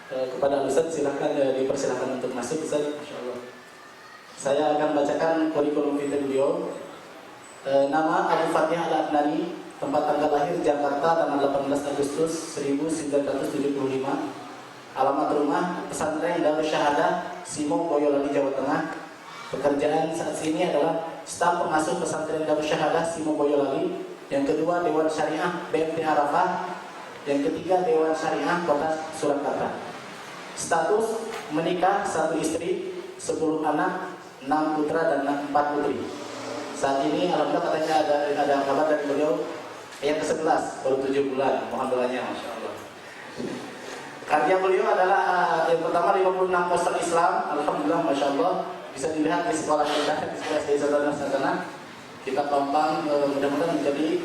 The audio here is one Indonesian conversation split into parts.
Kepada Ustaz silahkan dipersilakan untuk masuk Ustaz. Insyaallah. Saya akan bacakan kurikulum vitae beliau. Nama Abu Fatih Al-Adnani, tempat tanggal lahir Jakarta tanggal 18 Agustus 1975. Alamat rumah pesantren Darus Syahadah Simo Boyolali Jawa Tengah. Pekerjaan saat ini adalah staf pengasuh pesantren Darus Syahadah Simo Boyolali. Yang kedua Dewan Syariah BMT Arafah. Yang ketiga Dewan Syariah Kota Surakarta. Status menikah, 1 istri, 10 anak, 6 putra dan 4 putri. Saat ini alhamdulillah katanya ada kabar dari beliau yang ke-11 baru 7 bulan. Mohon doanya, masya Allah. Karya beliau adalah yang pertama 56 poster Islam. Alhamdulillah, masya Allah, bisa dilihat di sekolah kita, di sekolah SD Sadana. Kita pampang mudah-mudahan menjadi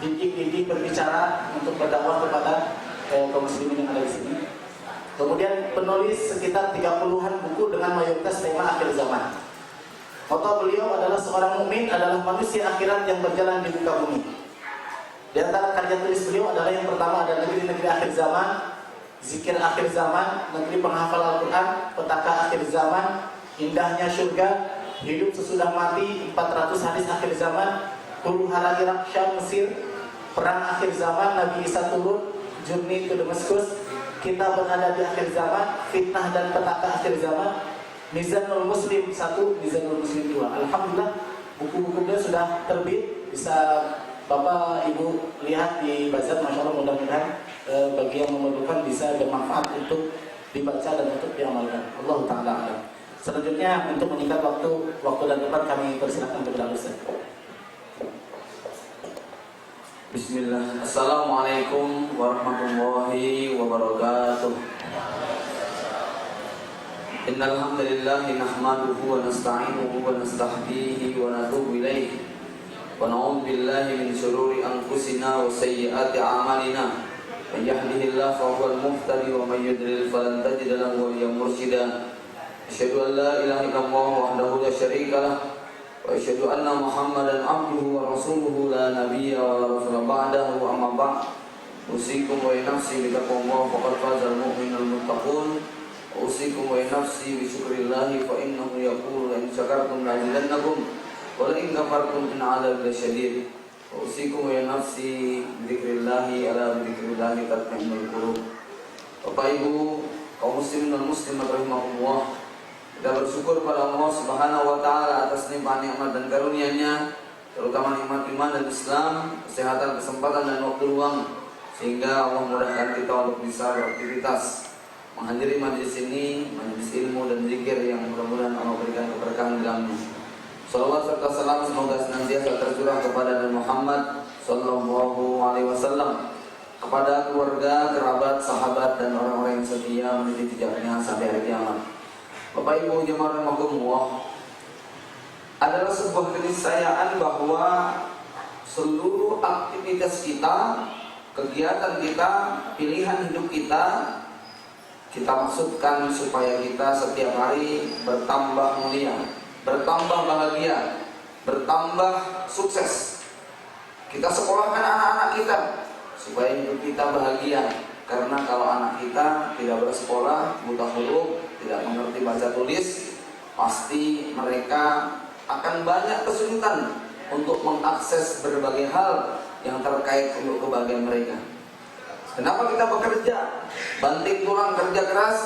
didik berbicara untuk berdakwah kepada kaum muslimin yang ada di sini. Kemudian penulis sekitar 30-an buku dengan mayoritas tema akhir zaman. Moto beliau adalah seorang mukmin adalah manusia akhirat yang berjalan di muka bumi. Di antara karya tulis beliau adalah yang pertama ada negeri-negeri akhir zaman, zikir akhir zaman, negeri penghafal Al-Quran, petaka akhir zaman, indahnya surga, hidup sesudah mati, 400 hadis akhir zaman, huru hara Irak, Syam, Mesir, perang akhir zaman, Nabi Isa turun, journey to Damascus, kita berada di akhir zaman, fitnah dan petaka akhir zaman, Mizanul Muslim 1, Mizanul Muslim 2. Alhamdulillah buku-buku beliau sudah terbit, bisa Bapak Ibu lihat di bazar. Masya Allah, mudah-mudahan bagi yang memerlukan bisa bermanfaat untuk dibaca dan untuk diamalkan. Allah Ta'ala alam. Selanjutnya untuk meningkat waktu dan tempat kami persilakan kepada Ustaz. Bismillah. Assalamualaikum warahmatullahi wabarakatuh. Innal hamdalillah nahmaduhu wa nasta'inuhu wa nastahdihi wa natubu ilayhi wa na'udzu billahi min shururi anfusina wa sayyiati a'malina. May yahdihillahu fa huwal muhtadi wa may yudlil falan tajida lahu waliyyan mursyida. Asyhadu an la ilaha illallah wahdahu la syarika lah wa asyhadu anna Muhammadan abduhu wa rasuluhu la nabiyya wa la rasula ba'dahu. Amma ba'd. Usikum wa nafsi bi taqwa faqad fazal mu'minul muttaqun. Usikum wa nafsi bi syukrillahi fa innahu yaqulu la in syakartum la azidannakum wa la in kafartum inna 'adzabi lasyadid. Usikum wa nafsi bi dzikrillahi ala dzikrillahi tatma'innul qulub. Bapak Ibu kaum muslimin dan muslimat rahimahullah, kita bersyukur pada Allah Subhanahu wa taala atas nikmat dan karunia-Nya, terutama nikmat iman dan Islam, kesehatan, kesempatan dan waktu luang, sehingga Allah mudahkan kita untuk bisa beraktivitas menghadiri majelis ini, majelis ilmu dan zikir yang mudah-mudahan Allah berikan keberkahan di dalamnya. Salawat serta salam semoga senantiasa tercurah kepada Nabi Muhammad sallallahu alaihi wasallam, kepada keluarga, kerabat, sahabat dan orang-orang yang setia meniti jejaknya sampai hari kiamat. Bapak Ibu jemaah rahimakumullah, adalah sebuah keniscayaan bahwa seluruh aktivitas kita, kegiatan kita, pilihan hidup kita maksudkan supaya kita setiap hari bertambah mulia, bertambah bahagia, bertambah sukses. Kita sekolahkan anak-anak kita supaya hidup kita bahagia. Karena kalau anak kita tidak bersekolah, buta huruf, tidak mengerti baca tulis, pasti mereka akan banyak kesulitan untuk mengakses berbagai hal yang terkait untuk kebahagiaan mereka. Kenapa kita bekerja, banting tulang kerja keras?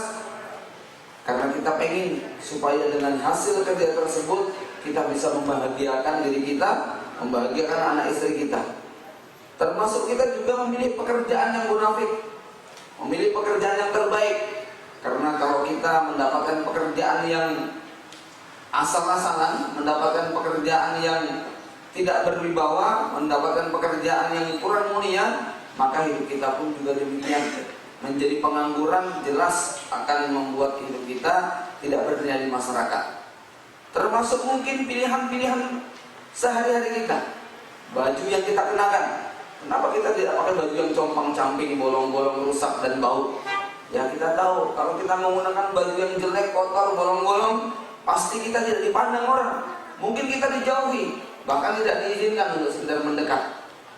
Karena kita pengen supaya dengan hasil kerja tersebut kita bisa membahagiakan diri kita, membahagiakan anak istri kita. Termasuk kita juga memilih pekerjaan yang munafik, memilih pekerjaan yang terbaik. Karena kalau kita mendapatkan pekerjaan yang asal-asalan, mendapatkan pekerjaan yang tidak berwibawa, mendapatkan pekerjaan yang kurang mulia, maka hidup kita pun juga demikian. Menjadi pengangguran jelas akan membuat hidup kita tidak bernilai di masyarakat. Termasuk mungkin pilihan-pilihan sehari-hari kita, baju yang kita kenakan. Kenapa kita tidak pakai baju yang compang-camping, bolong-bolong, rusak dan bau? Ya kita tahu kalau kita menggunakan baju yang jelek, kotor, bolong-bolong, pasti kita tidak dipandang orang. Mungkin kita dijauhi, bahkan tidak diizinkan untuk sekedar mendekat.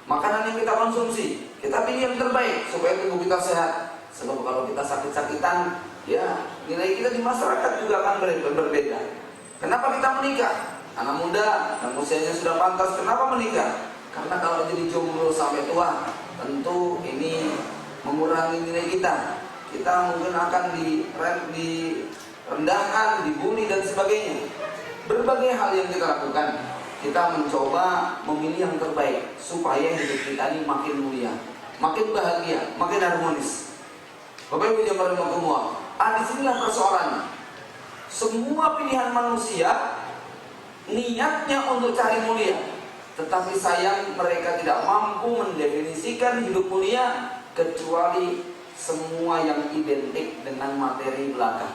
Makanan yang kita konsumsi, kita pilih yang terbaik supaya tubuh kita sehat. Sebab kalau kita sakit-sakitan, ya nilai kita di masyarakat juga akan berbeda. Kenapa kita menikah? Anak muda yang usianya sudah pantas, kenapa menikah? Karena kalau jadi jomblo sampai tua, tentu ini mengurangi nilai kita. Kita mungkin akan direndahkan, dibully dan sebagainya. Berbagai hal yang kita lakukan, kita mencoba memilih yang terbaik supaya hidup kita ini makin mulia, makin bahagia, makin harmonis. Bapak Ibu jemaah rahimahumullah, disinilah persoalannya. Semua pilihan manusia niatnya untuk cari mulia, tetapi sayang mereka tidak mampu mendefinisikan hidup mulia kecuali semua yang identik dengan materi belaka.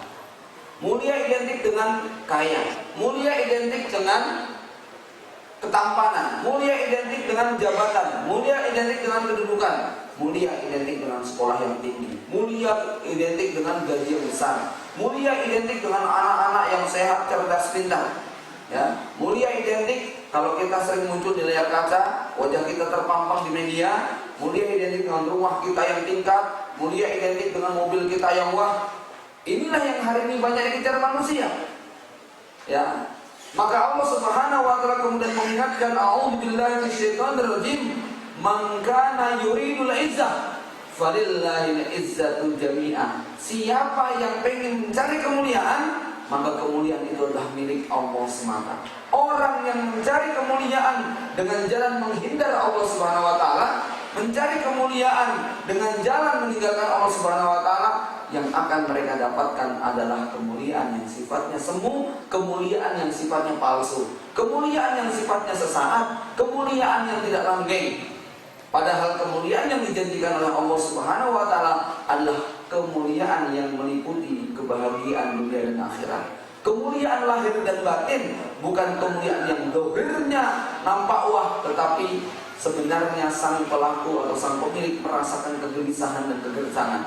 Mulia identik dengan kaya, mulia identik dengan ketampanan, mulia identik dengan jabatan, mulia identik dengan kedudukan, mulia identik dengan sekolah yang tinggi, mulia identik dengan gaji yang besar, mulia identik dengan anak-anak yang sehat, cerdas, pintar. Ya, mulia identik kalau kita sering muncul di layar kaca, wajah kita terpampang di media. Mulia identik dengan rumah kita yang tingkat, mulia identik dengan mobil kita yang wah. Inilah yang hari ini banyak dikejar manusia. Ya, maka Allah Subhanahu wa taala kemudian mengingatkan, a'udzubillahi minasyaitonirrajim, man kana yuridul izzah falillahil izzatu jami'an. Siapa yang pengen mencari kemuliaan, maka kemuliaan itu adalah milik Allah semata. Orang yang mencari kemuliaan dengan jalan menghindar Allah Subhanahu wa taala, mencari kemuliaan dengan jalan meninggalkan Allah Subhanahu wa taala, yang akan mereka dapatkan adalah kemuliaan yang sifatnya semu, kemuliaan yang sifatnya palsu, kemuliaan yang sifatnya sesaat, kemuliaan yang tidak langgeng. Padahal kemuliaan yang dijanjikan oleh Allah Subhanahu wa taala adalah kemuliaan yang meliputi kebahagiaan dunia dan akhirat. Kemuliaan lahir dan batin, bukan kemuliaan yang dohirnya nampak wah, tetapi sebenarnya sang pelaku atau sang pemilik merasakan kegelisahan dan kegersangan.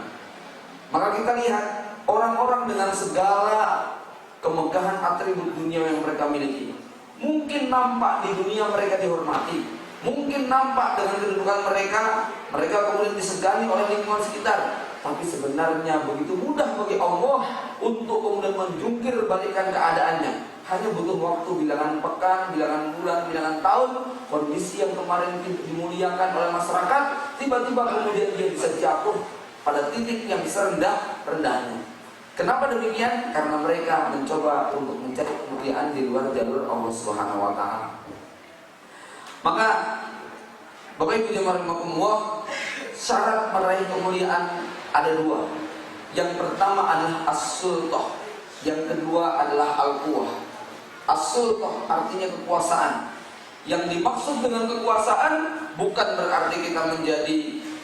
Maka kita lihat orang-orang dengan segala kemegahan atribut dunia yang mereka miliki, mungkin nampak di dunia mereka dihormati, mungkin nampak dengan kedudukan mereka kemudian disegani oleh lingkungan sekitar. Tapi sebenarnya begitu mudah bagi Allah untuk kemudian menjungkir balikan keadaannya. Hanya butuh waktu bilangan pekan, bilangan bulan, bilangan tahun. Kondisi yang kemarin dimuliakan oleh masyarakat, tiba-tiba kemudian dia bisa jatuh pada titik yang serendah-rendahnya. Kenapa demikian? Karena mereka mencoba untuk mencari kemuliaan di luar jalur Allah Subhanahu wa taala. Maka Bapak Ibu jemaah rahimahumullah, syarat meraih kemuliaan ada dua. Yang pertama adalah as-sultah, yang kedua adalah al-quwah. As-sultah artinya kekuasaan. Yang dimaksud dengan kekuasaan bukan berarti kita menjadi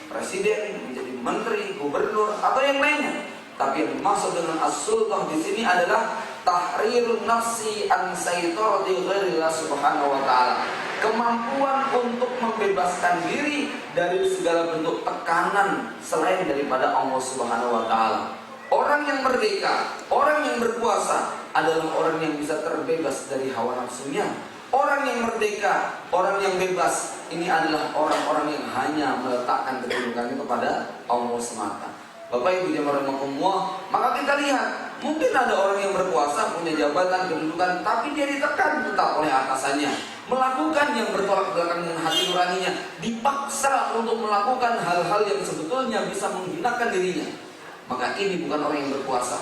presiden, menjadi menteri, gubernur atau yang lainnya. Tapi yang dimaksud dengan as-sultah di sini adalah tahrirun nafsi an saytorati ghairillah subhanahu wa ta'ala. Kemampuan untuk membebaskan diri dari segala bentuk tekanan selain daripada Allah Subhanahu wa taala. Orang yang merdeka, orang yang berkuasa adalah orang yang bisa terbebas dari hawa nafsunya. Orang yang merdeka, orang yang bebas, ini adalah orang-orang yang hanya meletakkan kedudukannya kepada Allah semata. Bapak Ibu jemaah rahimahumullah, maka kita lihat, mungkin ada orang yang berkuasa, punya jabatan, kedudukan, tapi dia ditekan tetap oleh atasannya, melakukan yang bertolak belakang dengan hati nuraninya, dipaksa untuk melakukan hal-hal yang sebetulnya bisa menghinakan dirinya. Maka ini bukan orang yang berkuasa.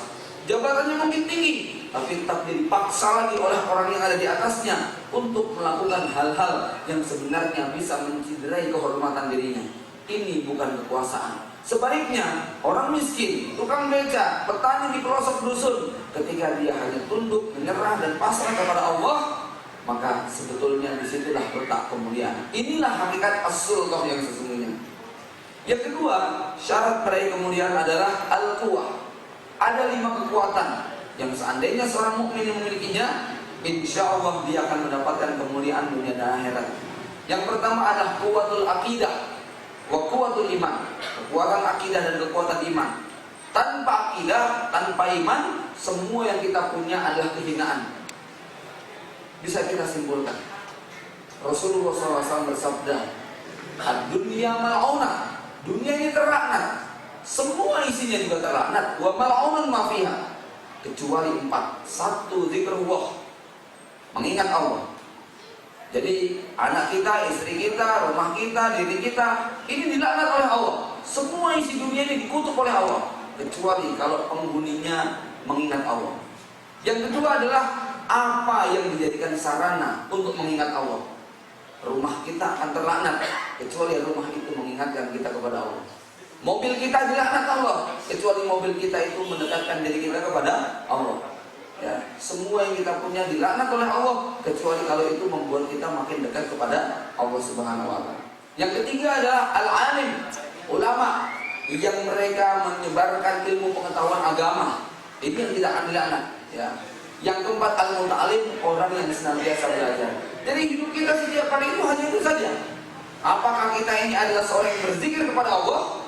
Jabatannya mungkin tinggi, tapi tetap dipaksa lagi oleh orang yang ada di atasnya untuk melakukan hal-hal yang sebenarnya bisa menciderai kehormatan dirinya. Ini bukan kekuasaan. Sebaliknya, orang miskin, tukang beca, petani di pelosok dusun, ketika dia hanya tunduk, menyerah dan pasrah kepada Allah, maka sebetulnya disitulah letak kemuliaan. Inilah hakikat as-sultah yang sesungguhnya. Yang kedua, syarat meraih kemuliaan adalah al-quwah. Ada 5 kekuatan yang seandainya seorang mukmin yang memilikinya, insya Allah dia akan mendapatkan kemuliaan dunia dan akhirat. Yang pertama adalah quwwatul aqidah wa quwwatul iman. Kekuatan akidah dan kekuatan iman. Tanpa akidah, tanpa iman, semua yang kita punya adalah kehinaan. Bisa kita simpulkan, Rasulullah SAW bersabda, ad-dunya mal'unah, dunia ini terlaknat. semua isinya juga terlaknat. Wa mal'unun ma fiha, kecuali 4. 1, zikrullah, mengingat Allah. Jadi anak kita, istri kita, rumah kita, diri kita, ini dilaknat oleh Allah. Semua isi dunia ini dikutuk oleh Allah, kecuali kalau penghuninya mengingat Allah. Yang kedua adalah apa yang dijadikan sarana untuk mengingat Allah. Rumah kita akan terlaknat kecuali rumah itu mengingatkan kita kepada Allah. Mobil kita dilaknat Allah kecuali mobil kita itu mendekatkan diri kita kepada Allah. Ya, semua yang kita punya dilaknat oleh Allah kecuali kalau itu membuat kita makin dekat kepada Allah Subhanahu wa taala. Yang ketiga adalah al-alim, ulama yang mereka menyebarkan ilmu pengetahuan agama. Ini yang tidak akan dilaknat, ya. Yang keempat al-muta'alim, orang yang senantiasa belajar. Jadi hidup kita setiap hari itu hanya itu saja. Apakah kita ini adalah seorang yang berzikir kepada Allah,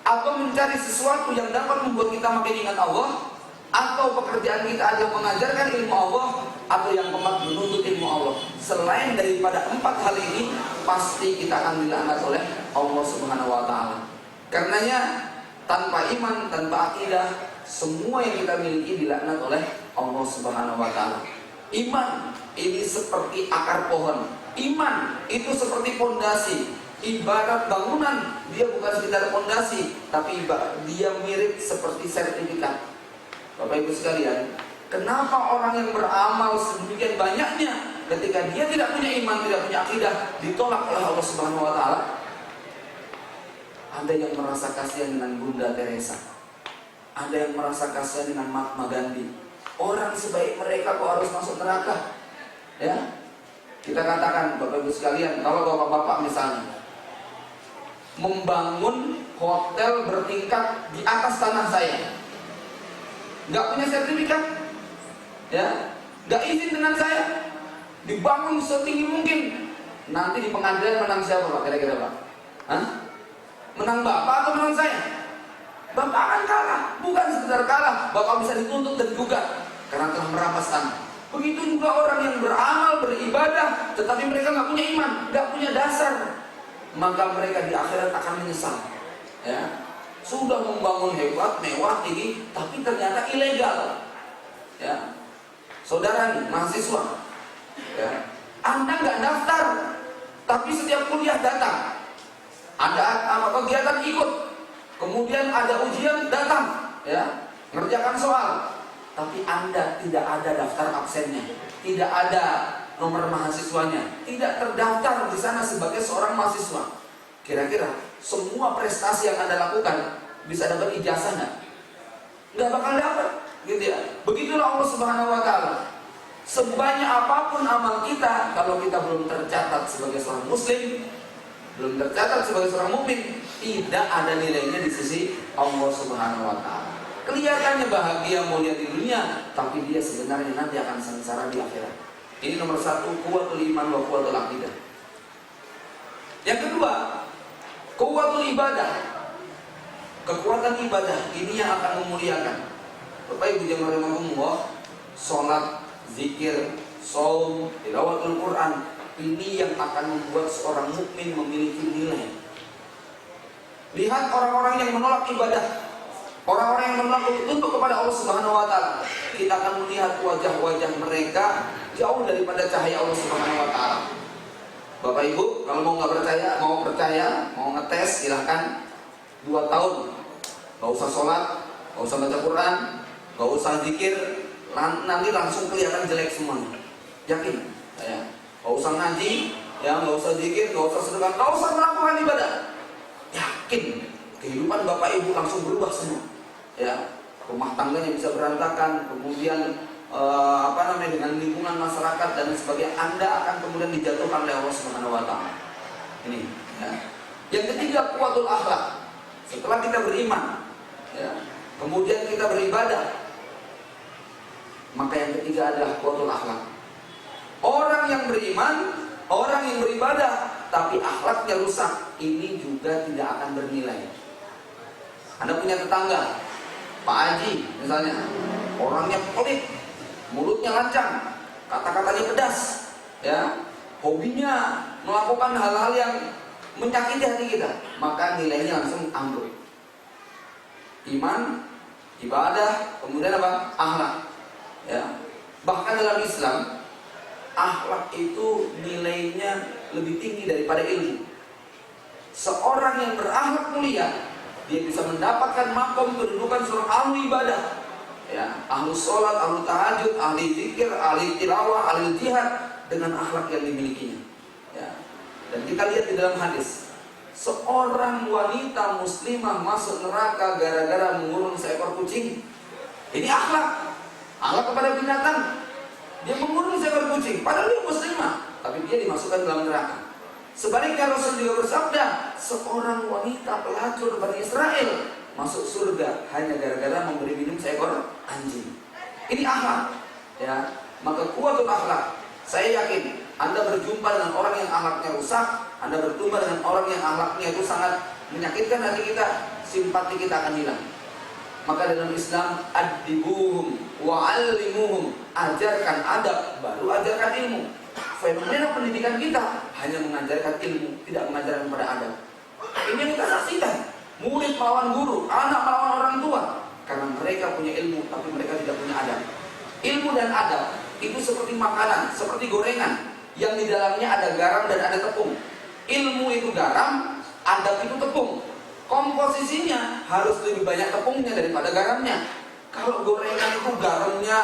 atau mencari sesuatu yang dapat membuat kita makin ingat Allah, atau pekerjaan kita adalah mengajarkan ilmu Allah, atau yang keempat menuntut ilmu Allah. Selain daripada 4 hal ini, pasti kita akan dilaknat oleh Allah Subhanahu wa taala. Karenanya tanpa iman, tanpa akidah, semua yang kita miliki dilaknat oleh Allah Subhanahu wa taala. Iman ini seperti akar pohon. Iman itu seperti pondasi. Ibarat bangunan, dia bukan sekedar pondasi, tapi dia mirip seperti sertifikat. Bapak Ibu sekalian, kenapa orang yang beramal sedemikian banyaknya ketika dia tidak punya iman, tidak punya akidah, ditolak oleh Allah Subhanahu wa taala? Ada yang merasa kasihan dengan Bunda Teresa. Ada yang merasa kasihan dengan Mahatma Gandhi. Orang sebaik mereka kok harus masuk neraka? Ya, kita katakan Bapak Ibu sekalian, kalau bapak-bapak misalnya membangun hotel bertingkat di atas tanah saya, nggak punya sertifikat, ya, nggak izin dengan saya, dibangun setinggi mungkin, nanti di pengadilan menang siapa Pak? Kira-kira Pak? Hah? Menang Bapak atau menang saya? Bapak akan kalah, bukan sekedar kalah, Bapak bisa dituntut dan digugat karena telah merampas tanah. Begitu juga orang yang beramal, beribadah, tetapi mereka nggak punya iman, nggak punya dasar, maka mereka di akhirat akan menyesal. Ya, sudah membangun hebat, mewah, tinggi, tapi ternyata ilegal. Ya, saudara nih, mahasiswa, ya, Anda nggak daftar, tapi setiap kuliah datang. Ada apa kegiatan ikut, kemudian ada ujian datang, ya, ngerjakan soal, tapi Anda tidak ada daftar absennya, tidak ada nomor mahasiswanya, tidak terdaftar di sana sebagai seorang mahasiswa. Kira-kira semua prestasi yang Anda lakukan bisa dapat ijazah nggak? Nggak bakal dapat, gitu ya. Begitulah Allah Subhanahu wa taala. Sebanyak apapun amal kita, kalau kita belum tercatat sebagai seorang muslim, belum tercatat sebagai seorang mukmin, tidak ada nilainya di sisi Allah Subhanahu wa taala. Kelihatannya bahagia, mulia di dunia, tapi dia sebenarnya nanti akan sengsara di akhirat. Ini nomor 1, kuwatul iman wa kuwatul aqidah. Yang kedua, kuwatul ibadah. Kekuatan ibadah ini yang akan memuliakan. Bapak Ibu jemaah rahimakumullah, salat, zikir, shaum, tilawatul Quran, ini yang akan membuat seorang mukmin memiliki nilai. Lihat orang-orang yang menolak ibadah, orang-orang yang menolak untuk kepada Allah Subhanahu wa taala, kita akan melihat wajah-wajah mereka jauh daripada cahaya Allah Subhanahu wa taala. Bapak Ibu, kalau mau percaya, mau ngetes, silahkan 2 tahun. Gak usah sholat, gak usah baca Quran, gak usah zikir, nanti langsung kelihatan jelek semuanya. Yakin? Ya. Gak usah ngaji, ya, gak usah zikir, gak usah sedekah, gak usah melakukan ibadah. Yakin? Kehidupan Bapak Ibu langsung berubah semua. Ya, rumah tangganya bisa berantakan, kemudian dengan lingkungan masyarakat dan sebagainya, Anda akan kemudian dijatuhkan oleh Allah Subhanahu wa taala. Ini, ya. Yang ketiga, kuwatul akhlak. Setelah kita beriman, ya, kemudian kita beribadah, maka yang ketiga adalah kuwatul akhlak. Orang yang beriman, orang yang beribadah, tapi akhlaknya rusak, ini juga tidak akan bernilai. Anda punya tetangga, Pak Haji misalnya, orangnya pelit, mulutnya lancang, kata-katanya pedas, ya, hobinya melakukan hal-hal yang menyakiti hati kita, maka nilainya langsung ambruk. iman, ibadah, kemudian apa? Akhlak. Ya. Bahkan dalam Islam, akhlak itu nilainya lebih tinggi daripada ilmu. Seorang yang berakhlak mulia, dia bisa mendapatkan makom kedudukan seorang ahli ibadah, ya, ahli sholat, ahli tahajud, ahli zikir, ahli tilawah, ahli jihad dengan akhlak yang dimilikinya. Ya. Dan kita lihat di dalam hadis, seorang wanita muslimah masuk neraka gara-gara mengurung seekor kucing. Ini akhlak kepada binatang. Dia mengurung seekor kucing, padahal dia muslimah, tapi dia dimasukkan dalam neraka. Sebaliknya Rasul juga bersabda, seorang wanita pelacur Bani Israel masuk surga hanya gara-gara memberi minum seekor anjing. Ini akhlak, ya. Maka kuatul akhlak. Saya yakin Anda berjumpa dengan orang yang akhlaknya rusak, Anda berjumpa dengan orang yang akhlaknya itu sangat menyakitkan hati kita, simpati kita akan hilang. Maka dalam Islam, adibuhum wa'allimuhum, ajarkan adab baru ajarkan ilmu. Fenomena pendidikan kita hanya mengajarkan ilmu, tidak mengajarkan pada adab. Ini yang kita saksikan, murid melawan guru, anak melawan orang tua, karena mereka punya ilmu tapi mereka tidak punya adab. Ilmu dan adab itu seperti makanan, seperti gorengan yang di dalamnya ada garam dan ada tepung. Ilmu itu garam, adab itu tepung. Komposisinya harus lebih banyak tepungnya daripada garamnya. Kalau gorengan itu garamnya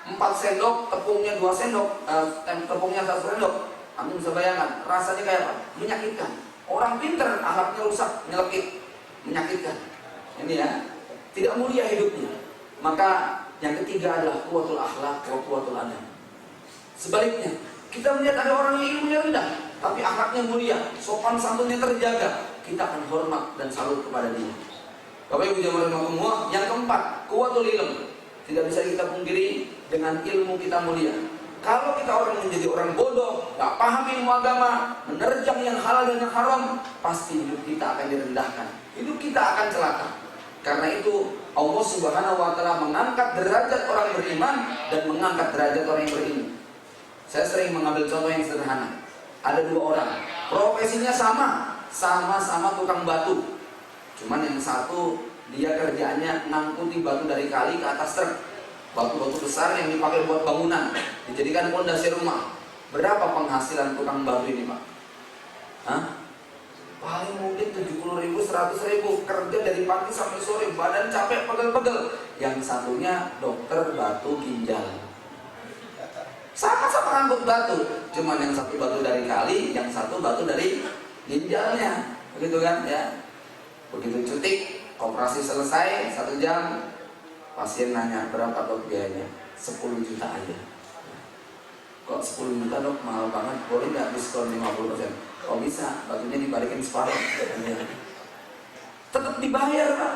4 sendok, tepungnya 2 sendok, tepungnya 1 sendok, Anda bisa bayangkan rasanya kayak apa? Menyakitkan. Orang pintar akhlaknya rusak, nyelekit, menyakitkan. Ini ya, tidak mulia hidupnya. Maka yang ketiga adalah kuwatul akhlak wa kuwatul adab. Sebaliknya, kita melihat ada orang yang ilmunya rendah, tapi akhlaknya mulia, sopan santunnya terjaga, kita akan hormat dan salut kepada dia. Bapak Ibu jamaah rahimakumullah, yang keempat, kuwatul ilm. Tidak bisa kita pungkiri dengan ilmu kita mulia. Kalau kita orang menjadi orang bodoh, gak paham ilmu agama, menerjang yang halal dan yang haram, pasti hidup kita akan direndahkan, hidup kita akan celaka. Karena itu Allah Subhanahu wa Ta'ala mengangkat derajat orang beriman dan mengangkat derajat orang yang berilmu. Saya sering mengambil contoh yang sederhana. Ada 2 orang, profesinya sama-sama tukang batu. Cuman yang satu dia kerjanya ngangkuti batu dari kali ke atas truk, batu-batu besar yang dipakai buat bangunan, dijadikan pondasi rumah. Berapa penghasilan tukang batu ini, Pak? Hah? Paling mungkin 70.000, 100.000, kerja dari pagi sampai sore, badan capek pegel-pegel. Yang satunya dokter batu ginjal. Sama-sama ngangkut batu, cuman yang satu batu dari kali, yang satu batu dari ginjalnya, begitu kan ya? Begitu cuti, operasi selesai 1 jam, pasien nanya berapa dok biayanya? 10 juta aja. Kok 10 juta dok, mahal banget, boleh nggak diskon 50%? Oh bisa, batunya dibalikin separuh. Tetap dibayar Pak.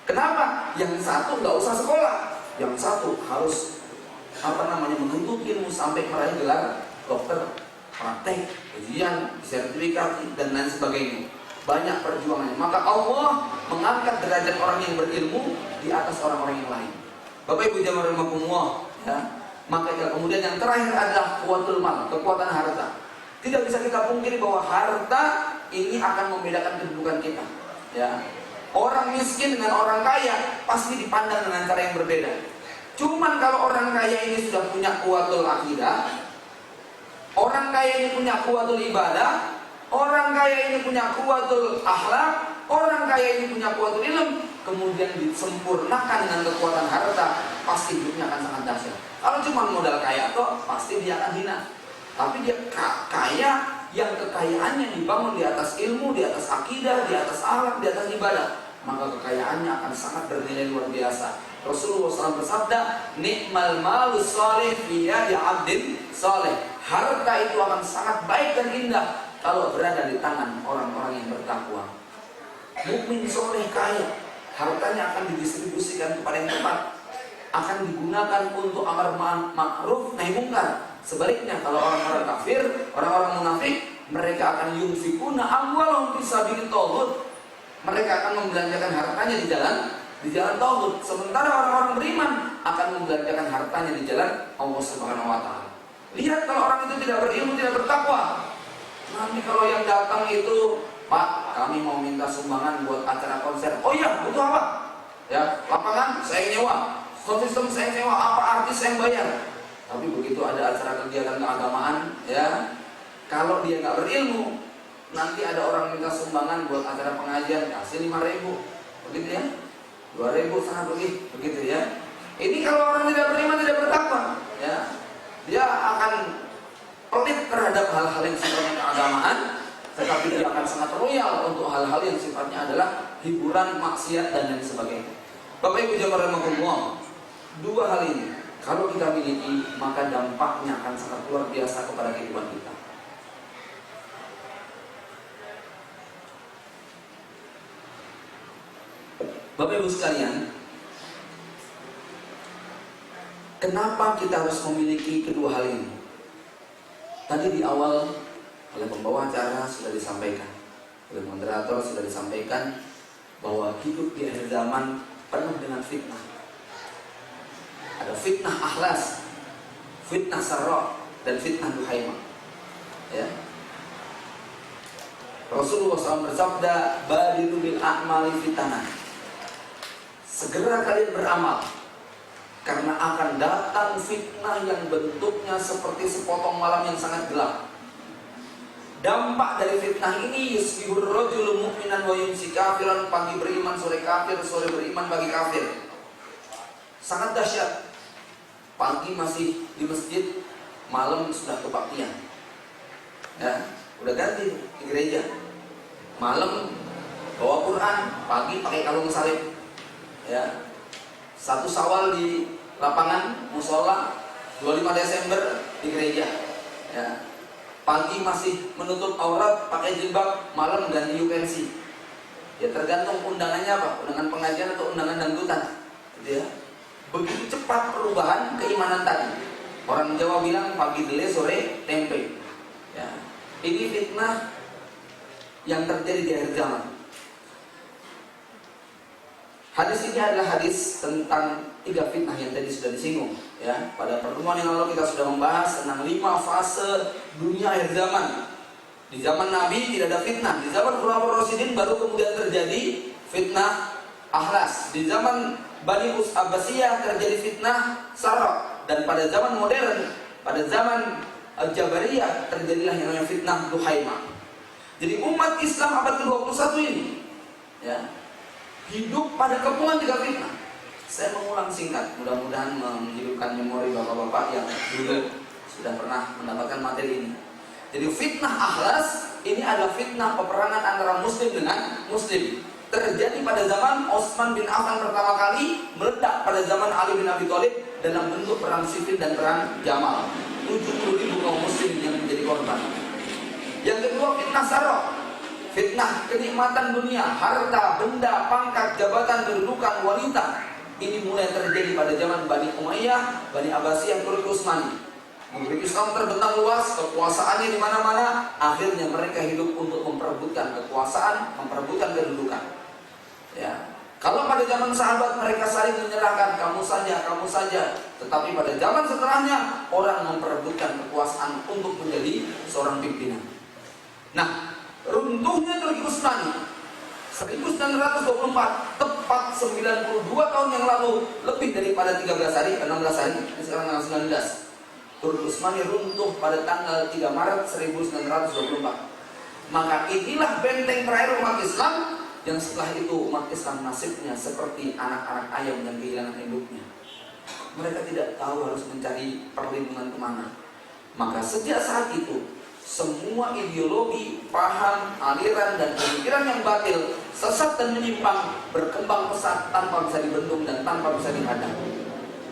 Kenapa? Yang satu nggak usah sekolah, yang satu harus menuntut ilmu sampai meraih gelar dokter, praktek, ujian, sertifikasi dan lain sebagainya. Banyak perjuangannya. Maka Allah mengangkat derajat orang yang berilmu di atas orang-orang yang lain. Bapak Ibu jamaah rahimakumullah, ya. Maka kemudian yang terakhir adalah kuwatul mal, kekuatan harta. Tidak bisa kita pungkiri bahwa harta ini akan membedakan kedudukan kita. Ya. Orang miskin dengan orang kaya pasti dipandang dengan cara yang berbeda. Cuman kalau orang kaya ini sudah punya kuwatul akidah, orang kaya ini punya kuwatul ibadah, orang kaya ini punya kuwatul akhlak, orang kaya ini punya kuwatul ilm, kemudian disempurnakan dengan kekuatan harta, pasti hidupnya akan sangat dahsyat. Kalau cuma modal kaya toh, pasti dia akan hina. Tapi dia kaya yang kekayaannya dibangun di atas ilmu, di atas akidah, di atas akhlak, di atas ibadah, maka kekayaannya akan sangat bernilai luar biasa. Rasulullah SAW bersabda, nikmal malus soleh fi yadi abdin soleh. Harta itu akan sangat baik dan indah kalau berada di tangan orang-orang yang bertakwa. Mukmin soleh kaya, hartanya akan didistribusikan kepada yang tepat, akan digunakan untuk amar ma'ruf nahi munkar. Sebaliknya kalau orang-orang kafir, orang-orang munafik, mereka akan yunfikuna amwalahum fisabilillah taghut. Mereka akan membelanjakan hartanya di jalan taghut. Sementara orang-orang beriman akan membelanjakan hartanya di jalan Allah Subhanahu wa Ta'ala. Lihat kalau orang itu tidak berilmu, tidak bertakwa, nanti kalau yang datang itu, Pak, kami mau minta sumbangan buat acara konser. Oh iya, butuh apa? Ya, lapangan saya yang nyewa, sound system saya yang nyewa, apa artis saya yang bayar. Tapi begitu ada acara kegiatan keagamaan, ya, kalau dia nggak berilmu, nanti ada orang minta sumbangan buat acara pengajian, kasih 5.000, begitu ya, 2.000 sana begitu ya. Ini kalau orang tidak beriman, tidak bertakwa, ya, dia akan pelit terhadap hal-hal yang sifatnya keagamaan, tetapi dia akan sangat royal untuk hal-hal yang sifatnya adalah hiburan, maksiat dan lain sebagainya. Bapak Ibu jamaah rahimakumullah, dua hal ini kalau kita miliki, maka dampaknya akan sangat luar biasa kepada kehidupan kita. Bapak Ibu sekalian, kenapa kita harus memiliki kedua hal ini? Tadi di awal oleh pembawa acara sudah disampaikan, oleh moderator sudah disampaikan bahwa hidup di akhir zaman penuh dengan fitnah. Ada fitnah akhlas, fitnah sarra, dan fitnah duhaimah. Ya. Rasulullah SAW bersabda, "Badiru bil a'mali fitnah." Segera kalian beramal, karena akan datang fitnah yang bentuknya seperti sepotong malam yang sangat gelap. Dampak dari fitnah ini, yusbihur rajulu mu'minan wa yumsi kafiran, pagi beriman sore kafir, sore beriman pagi kafir. Sangat dahsyat. Pagi masih di masjid, malam sudah kebaktian. Ya, udah ganti di gereja. Malam bawa Quran, pagi pakai kalung salib. Ya. 1 Syawal di lapangan musola, 25 Desember di gereja. Ya. Pagi masih menutup aurat, pakai jilbab, malam ganti UPNC. Ya tergantung undangannya apa, undangan pengajian atau undangan dangdutan. Gitu ya. Begitu cepat perubahan keimanan tadi. Orang Jawa bilang pagi dele, sore tempe. Ya. Ini fitnah yang terjadi di akhir zaman. Hadis ini adalah hadis tentang 3 fitnah yang tadi sudah disinggung. Ya, pada pertemuan yang lalu kita sudah membahas tentang 5 fase dunia akhir zaman. Di zaman Nabi tidak ada fitnah. Di zaman Khulafaur Rasyidin baru kemudian terjadi fitnah akhlas. Di zaman Bani Abbasiyah terjadi fitnah sarra. Dan pada zaman modern, pada zaman Jabariyah terjadilah yang namanya fitnah duhaimah. Jadi umat Islam abad ke-21 ini, ya, hidup pada kepungan 3 fitnah. Saya mengulang singkat, mudah-mudahan menghidupkan memori bapak-bapak yang dulu sudah pernah mendapatkan materi ini. Jadi fitnah akhlas ini adalah fitnah peperangan antara muslim dengan muslim. Terjadi pada zaman Utsman bin Affan pertama kali, meledak pada zaman Ali bin Abi Thalib dalam bentuk perang sifil dan perang Jamal. 70.000 kaum muslim yang menjadi korban. Yang kedua fitnah sarra. Fitnah kenikmatan dunia, harta, benda, pangkat, jabatan, kedudukan, wanita. Ini mulai terjadi pada zaman Bani Umayyah, Bani Abbasiyah, Turki Utsmani. Negeri Islam terbentang luas, kekuasaannya di mana-mana. Akhirnya mereka hidup untuk memperebutkan kekuasaan, memperebutkan kedudukan. Ya. Kalau pada zaman sahabat mereka saling menyerahkan, kamu saja. Tetapi pada zaman setelahnya orang memperebutkan kekuasaan untuk menjadi seorang pimpinan. Nah, runtuhnya Turki Utsmani 1924, tepat 92 tahun yang lalu, lebih daripada 13 hari, 16 hari, sekarang tanggal 19. Turki Utsmani runtuh pada tanggal 3 Maret 1924. Maka inilah benteng terakhir umat Islam, yang setelah itu umat Islam nasibnya seperti anak-anak ayam yang kehilangan induknya. Mereka tidak tahu harus mencari perlindungan kemana. Maka sejak saat itu, semua ideologi, paham, aliran, dan pemikiran yang batil, sesat dan menyimpang, berkembang pesat tanpa bisa dibendung dan tanpa bisa dihadang.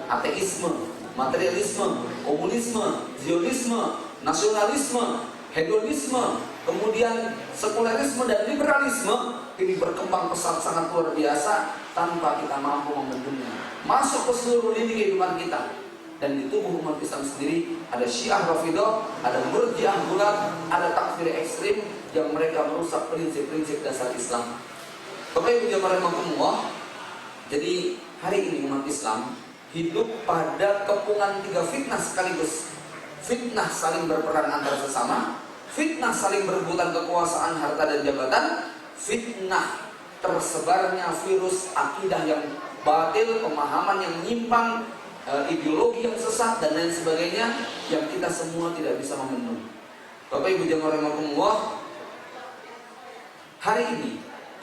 Ateisme, materialisme, komunisme, zionisme, nasionalisme, hedonisme, kemudian sekularisme dan liberalisme ini berkembang pesat sangat luar biasa tanpa kita mampu membendungnya. Masuk ke seluruh lini kehidupan kita. Dan di tubuh umat Islam sendiri ada Syiah Rafidhah, ada Murji'ah Gulat, ada takfir ekstrim yang mereka merusak prinsip-prinsip dasar Islam. Bapak Ibu jamaah rahimakumullah, jadi hari ini umat Islam hidup pada kepungan 3 fitnah sekaligus. Fitnah saling berperang antar sesama, fitnah saling berebutan kekuasaan, harta dan jabatan, fitnah tersebarnya virus akidah yang batil, pemahaman yang menyimpang, ideologi yang sesat dan lain sebagainya yang kita semua tidak bisa membendung. Bapak Ibu jemaah rahimakumullah, hari ini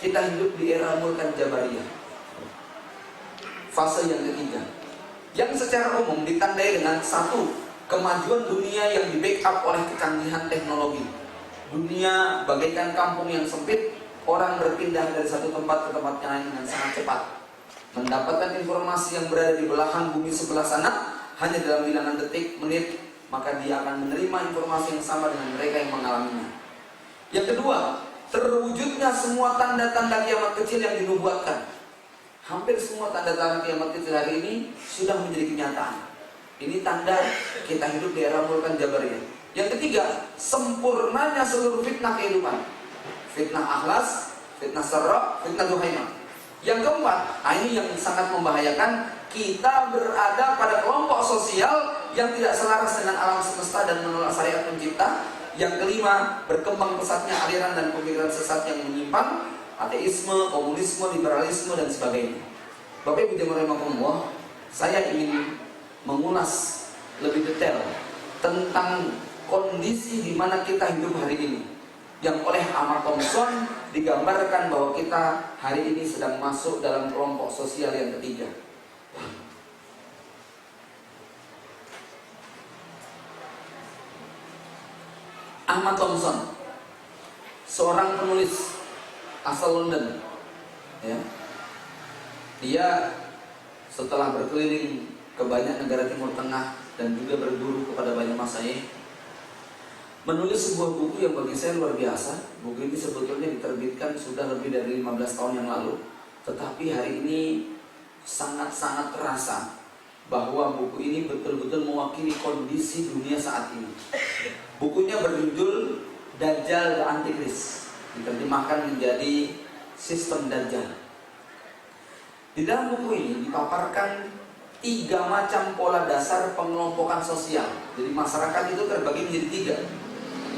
kita hidup di era Mulkan Jabariyah, fase yang ketiga, yang secara umum ditandai dengan satu, kemajuan dunia yang di backup oleh kecanggihan teknologi. Dunia bagaikan kampung yang sempit, orang berpindah dari satu tempat ke tempat yang lain dengan sangat cepat, mendapatkan informasi yang berada di belahan bumi sebelah sana hanya dalam bilangan detik, menit, maka dia akan menerima informasi yang sama dengan mereka yang mengalaminya. Yang kedua, terwujudnya semua tanda-tanda kiamat kecil yang dinubuatkan. Hampir semua tanda-tanda kiamat kecil hari ini sudah menjadi kenyataan. Ini tanda kita hidup di era Mulkan Jabariyah. Yang ketiga, sempurnanya seluruh fitnah kehidupan. Fitnah akhlas, fitnah sarra, fitnah duhaimah. Yang keempat, ini yang sangat membahayakan, kita berada pada kelompok sosial yang tidak selaras dengan alam semesta dan menolak syariat pencipta. Yang kelima, berkembang pesatnya aliran dan pemikiran sesat yang menyimpang, ateisme, komunisme, liberalisme dan sebagainya. Bapak Ibu jemaah rahimakumullah, saya ingin mengulas lebih detail tentang kondisi di mana kita hidup hari ini, yang oleh Ahmad Thompson digambarkan bahwa kita hari ini sedang masuk dalam kelompok sosial yang ketiga. Ahmad Thompson, seorang penulis asal London, ya. Dia setelah berkeliling ke banyak negara Timur Tengah dan juga berguru kepada banyak masyayikh, menulis sebuah buku yang bagi saya luar biasa. Buku ini sebetulnya diterbitkan sudah lebih dari 15 tahun yang lalu, tetapi hari ini sangat-sangat terasa bahwa buku ini betul-betul mewakili kondisi dunia saat ini. Bukunya berjudul Dajjal dan Antikris, diterjemahkan menjadi Sistem Dajjal. Di dalam buku ini dipaparkan 3 macam pola dasar pengelompokan sosial. Jadi masyarakat itu terbagi menjadi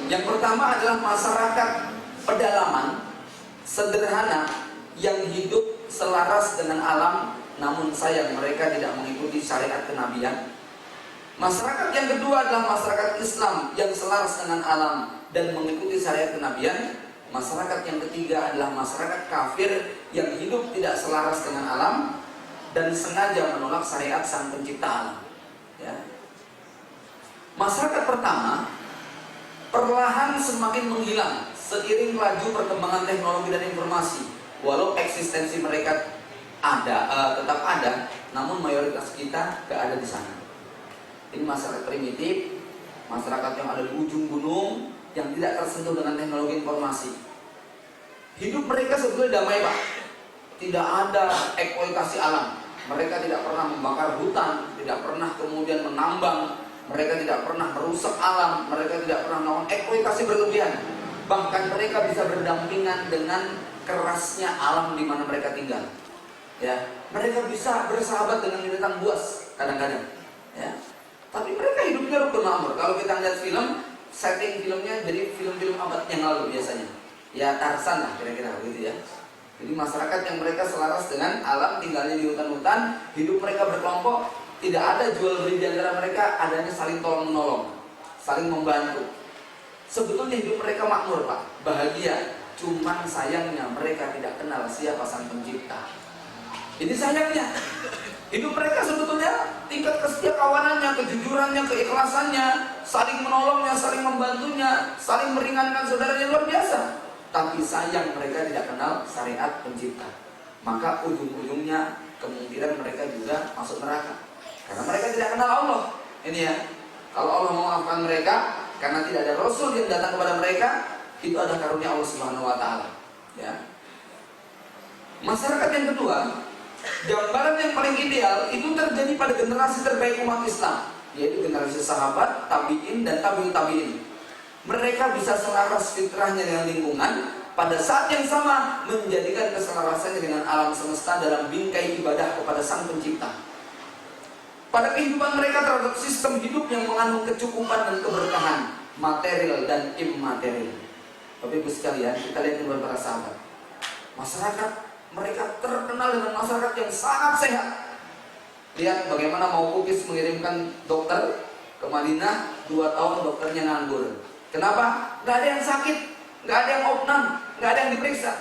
3. Yang pertama adalah masyarakat pedalaman, sederhana, yang hidup selaras dengan alam, namun sayang mereka tidak mengikuti syariat kenabian. Masyarakat yang kedua adalah masyarakat Islam yang selaras dengan alam dan mengikuti syariat kenabian. Masyarakat yang ketiga adalah masyarakat kafir yang hidup tidak selaras dengan alam dan sengaja menolak syariat sang pencipta alam, ya. Masyarakat pertama perlahan semakin menghilang seiring laju perkembangan teknologi dan informasi. Walau eksistensi mereka tetap ada, namun mayoritas kita gak ada di sana. Ini masyarakat primitif, masyarakat yang ada di ujung gunung, yang tidak tersentuh dengan teknologi informasi. Hidup mereka sebetulnya damai, Pak. Tidak ada eksploitasi alam. Mereka tidak pernah membakar hutan, tidak pernah kemudian menambang, mereka tidak pernah merusak alam, mereka tidak pernah melakukan eksploitasi berlebihan. Bahkan mereka bisa berdampingan dengan kerasnya alam di mana mereka tinggal. Ya, mereka bisa bersahabat dengan binatang buas kadang-kadang. Ya. Tapi mereka hidupnya rukun makmur. Kalau kita lihat film, setting filmnya jadi film-film abad yang lalu biasanya. Ya Tarzan lah kira-kira begitu ya. Jadi masyarakat yang mereka selaras dengan alam, tinggalnya di hutan-hutan, hidup mereka berkelompok, tidak ada jual beli di antara mereka, adanya saling tolong menolong, saling membantu. Sebetulnya hidup mereka makmur, Pak, bahagia. Cuman sayangnya mereka tidak kenal siapa sang pencipta. Ini sayangnya. Hidup mereka sebetulnya tingkat kesetiakawanannya, kejujurannya, keikhlasannya, saling menolongnya, saling membantunya, saling meringankan saudaranya luar biasa. Tapi sayang mereka tidak kenal syariat pencipta. Maka ujung-ujungnya kemungkinan mereka juga masuk neraka. Karena mereka tidak kenal Allah. Ini ya. Kalau Allah memaafkan mereka karena tidak ada Rasul yang datang kepada mereka, itu adalah karunia Allah Subhanahu wa taala. Ya. Masyarakat yang kedua, gambaran yang paling ideal itu terjadi pada generasi terbaik umat Islam, yaitu generasi sahabat, tabi'in dan tabi'ut tabi'in. Mereka bisa selaras fitrahnya dengan lingkungan, pada saat yang sama menjadikan keselarasannya dengan alam semesta dalam bingkai ibadah kepada sang pencipta. Pada kehidupan mereka terhadap sistem hidup yang mengandung kecukupan dan keberkahan material dan immaterial. Bapak Ibu sekalian, kita lihat kepada para sahabat. Masyarakat Mereka terkenal dengan masyarakat yang sangat sehat. Lihat bagaimana mau Kukis mengirimkan dokter ke Madinah, 2 tahun dokternya nganggur. Kenapa? Gak ada yang sakit, gak ada yang opnam, gak ada yang diperiksa.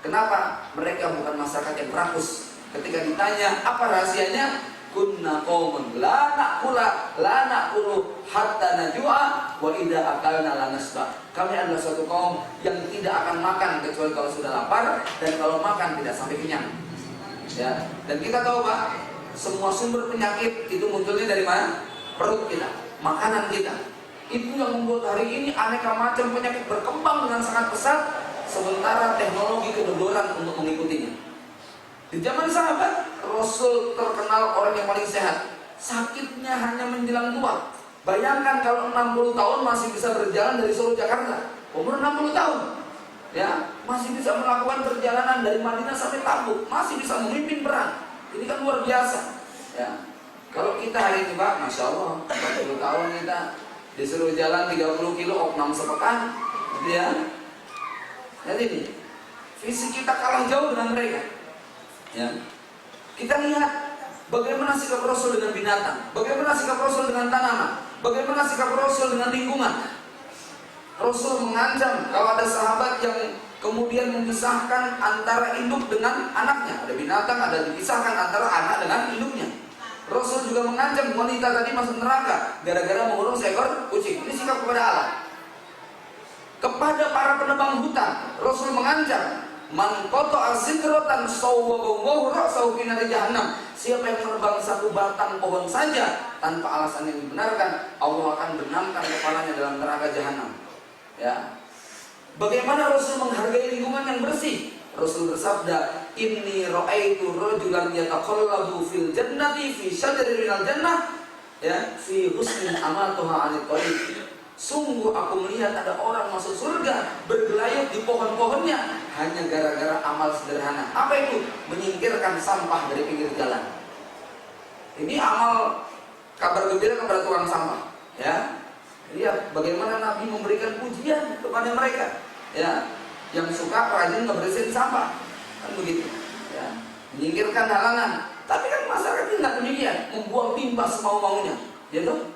Kenapa? Mereka bukan masyarakat yang rakus. Ketika ditanya apa rahasianya, kunna qaumun la naqulu hatta najua wa idza akalna la nasba. Kami adalah suatu kaum yang tidak akan makan kecuali kalau sudah lapar, dan kalau makan tidak sampai kenyang. Ya, dan kita tahu Pak, semua sumber penyakit itu munculnya dari mana? Perut kita, makanan kita. Itu yang membuat hari ini aneka macam penyakit berkembang dengan sangat pesat, sementara teknologi kedodoran untuk mengikutinya. Di zaman sahabat, Rasul terkenal orang yang paling sehat. Sakitnya hanya menjelang tua. Bayangkan kalau 60 tahun masih bisa berjalan dari Solo Jakarta. Umur 60 tahun, ya, masih bisa melakukan perjalanan dari Madinah sampai Tabuk, masih bisa memimpin perang. Ini kan luar biasa, ya. Kalau kita hari ini Pak, Masya Allah, 40 tahun kita disuruh jalan 30 kilo opnam sepekan, gitu ya. Jadi ini, fisik kita kalah jauh dengan mereka. Ya. Kita lihat bagaimana sikap Rasul dengan binatang, bagaimana sikap Rasul dengan tanaman, bagaimana sikap Rasul dengan lingkungan. Rasul mengancam kalau ada sahabat yang kemudian memisahkan antara induk dengan anaknya. Ada binatang, ada dipisahkan antara anak dengan induknya. Rasul juga mengancam wanita tadi masuk neraka gara-gara mengurung seekor kucing. Ini sikap kepada Allah. Kepada para penebang hutan, Rasul mengancam, man qata'a sidratan sawwabahu ra'sahu fi nari jahannam. Siapa yang menebang satu batang pohon saja tanpa alasan yang dibenarkan, Allah akan benamkan kepalanya dalam neraka jahanam. Ya. Bagaimana Rasul menghargai lingkungan yang bersih? Rasul bersabda, inni ra'aitu rajulan yataqallabu fil jannati fi syajarin minal jannah, ya, fi husnin amatuha 'anil tariq. Sungguh aku melihat ada orang masuk surga bergelayut di pohon-pohonnya hanya gara-gara amal sederhana. Apa itu? Menyingkirkan sampah dari pinggir jalan. Ini amal kabar gembira kepada tukang sampah. Ya, lihat bagaimana Nabi memberikan pujian kepada mereka. Ya, yang suka rajin ngebersihin sampah, kan begitu. Ya, menyingkirkan halangan. Tapi kan masyarakat ini nggak demikian, membuang timba semau-maunya. Ya toh?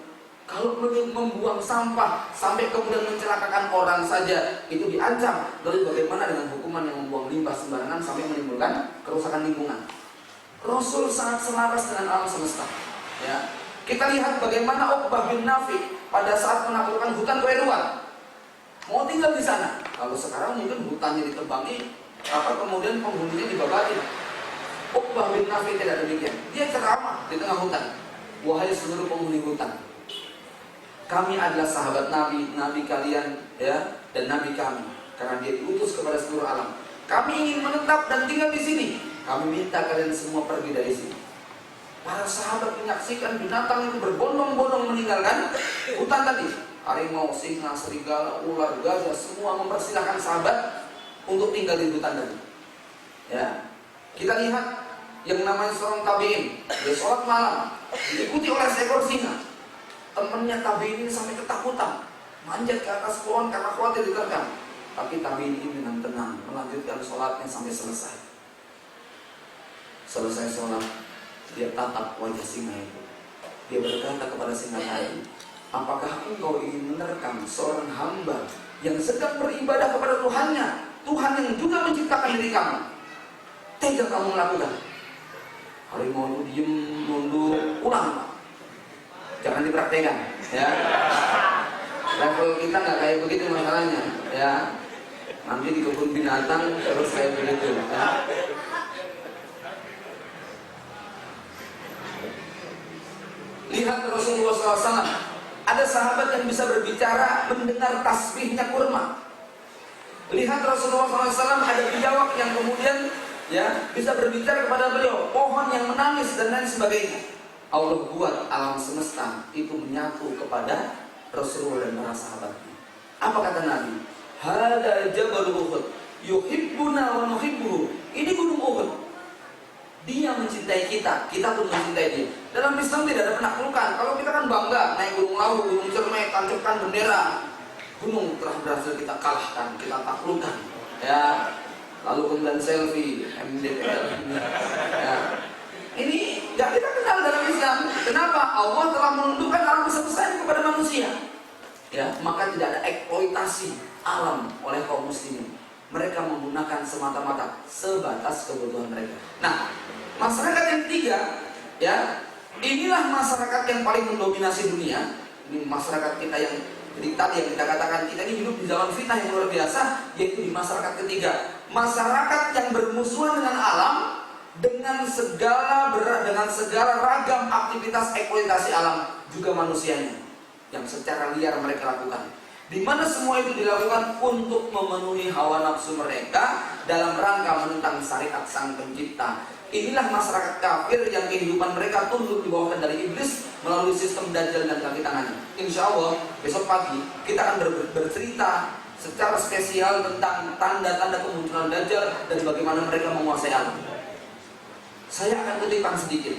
Kalau membuang sampah sampai kemudian mencelakakan orang saja itu diancam, lalu bagaimana dengan hukuman yang membuang limbah sembarangan sampai menimbulkan kerusakan lingkungan? Rasul sangat selaras dengan alam semesta. Ya. Kita lihat bagaimana Uqbah bin Nafi pada saat menaklukkan hutan Qairuan, mau tinggal di sana. Kalau sekarang mungkin hutannya ditebangi, kemudian penghuninya dibabatin. Uqbah bin Nafi tidak demikian. Dia ceramah di tengah hutan. Wahai seluruh penghuni hutan, kami adalah sahabat Nabi, Nabi kalian, ya, dan Nabi kami, karena dia diutus kepada seluruh alam. Kami ingin menetap dan tinggal di sini. Kami minta kalian semua pergi dari sini. Para sahabat menyaksikan binatang itu berbondong-bondong meninggalkan hutan tadi. Harimau, singa, serigala, ular, gajah, semua mempersilahkan sahabat untuk tinggal di hutan tadi. Ya, kita lihat yang namanya seorang tabi'in, dia sholat malam, diikuti oleh seekor singa. Temannya tabi'in ini sampai ketakutan, manjat ke atas pohon karena khawatir diterkam. Tapi tabi'in ini dengan tenang melanjutkan sholatnya sampai selesai. Selesai sholat, dia tatap wajah singa itu. Dia berkata kepada singa tadi, apakah engkau ingin menerkam seorang hamba yang sedang beribadah kepada Tuhannya, Tuhan yang juga menciptakan diri kamu? Tega kamu melakukan? Harimau itu diem, nunduk, ulang Pak. Jangan dipraktekan, ya. Level kita nggak kayak begitu masalahnya, ya. Nanti di kebun binatang terus kayak begitu, ya. Lihat Rasulullah SAW, ada sahabat yang bisa berbicara mendengar tasbihnya kurma. Lihat Rasulullah SAW, ada biawak yang kemudian, ya, bisa berbicara kepada beliau, pohon yang menangis dan lain sebagainya. Allah buat alam semesta itu menyatu kepada Rasulullah dan para sahabatnya. Apa kata Nabi? Hada Jabal Uhud, yuhibbuna wa nuhibbuhu. Ini gunung Uhud. Dia mencintai kita, kita pun mencintai dia. Dalam Islam tidak ada penaklukan. Kalau kita kan bangga naik gunung Lawu, gunung Cermek, tancapkan bendera. Gunung telah berhasil kita kalahkan, kita taklukkan. Ya, lalu kemudian selfie, MDPL. Ya. Ini nggak kita kenal dalam Islam. Kenapa? Allah telah menundukkan alam semesta ini kepada manusia. Ya, maka tidak ada eksploitasi alam oleh kaum muslimin. Mereka menggunakan semata-mata sebatas kebutuhan mereka. Nah, masyarakat yang ketiga, ya, inilah masyarakat yang paling mendominasi dunia. Ini masyarakat kita yang jadi tadi yang kita katakan kita ini hidup di zaman fitnah yang luar biasa, yaitu di masyarakat ketiga. Masyarakat yang bermusuhan dengan alam dengan segala ragam aktivitas eksploitasi alam juga manusianya yang secara liar mereka lakukan. Di mana semua itu dilakukan untuk memenuhi hawa nafsu mereka dalam rangka menentang syariat sang pencipta. Inilah masyarakat kafir yang kehidupan mereka tunduk di bawah kendali iblis melalui sistem dajjal dan kaki tangannya. Insya Allah besok pagi kita akan bercerita secara spesial tentang tanda-tanda kemunculan dajjal dan bagaimana mereka menguasai alam. Saya akan kutipan sedikit.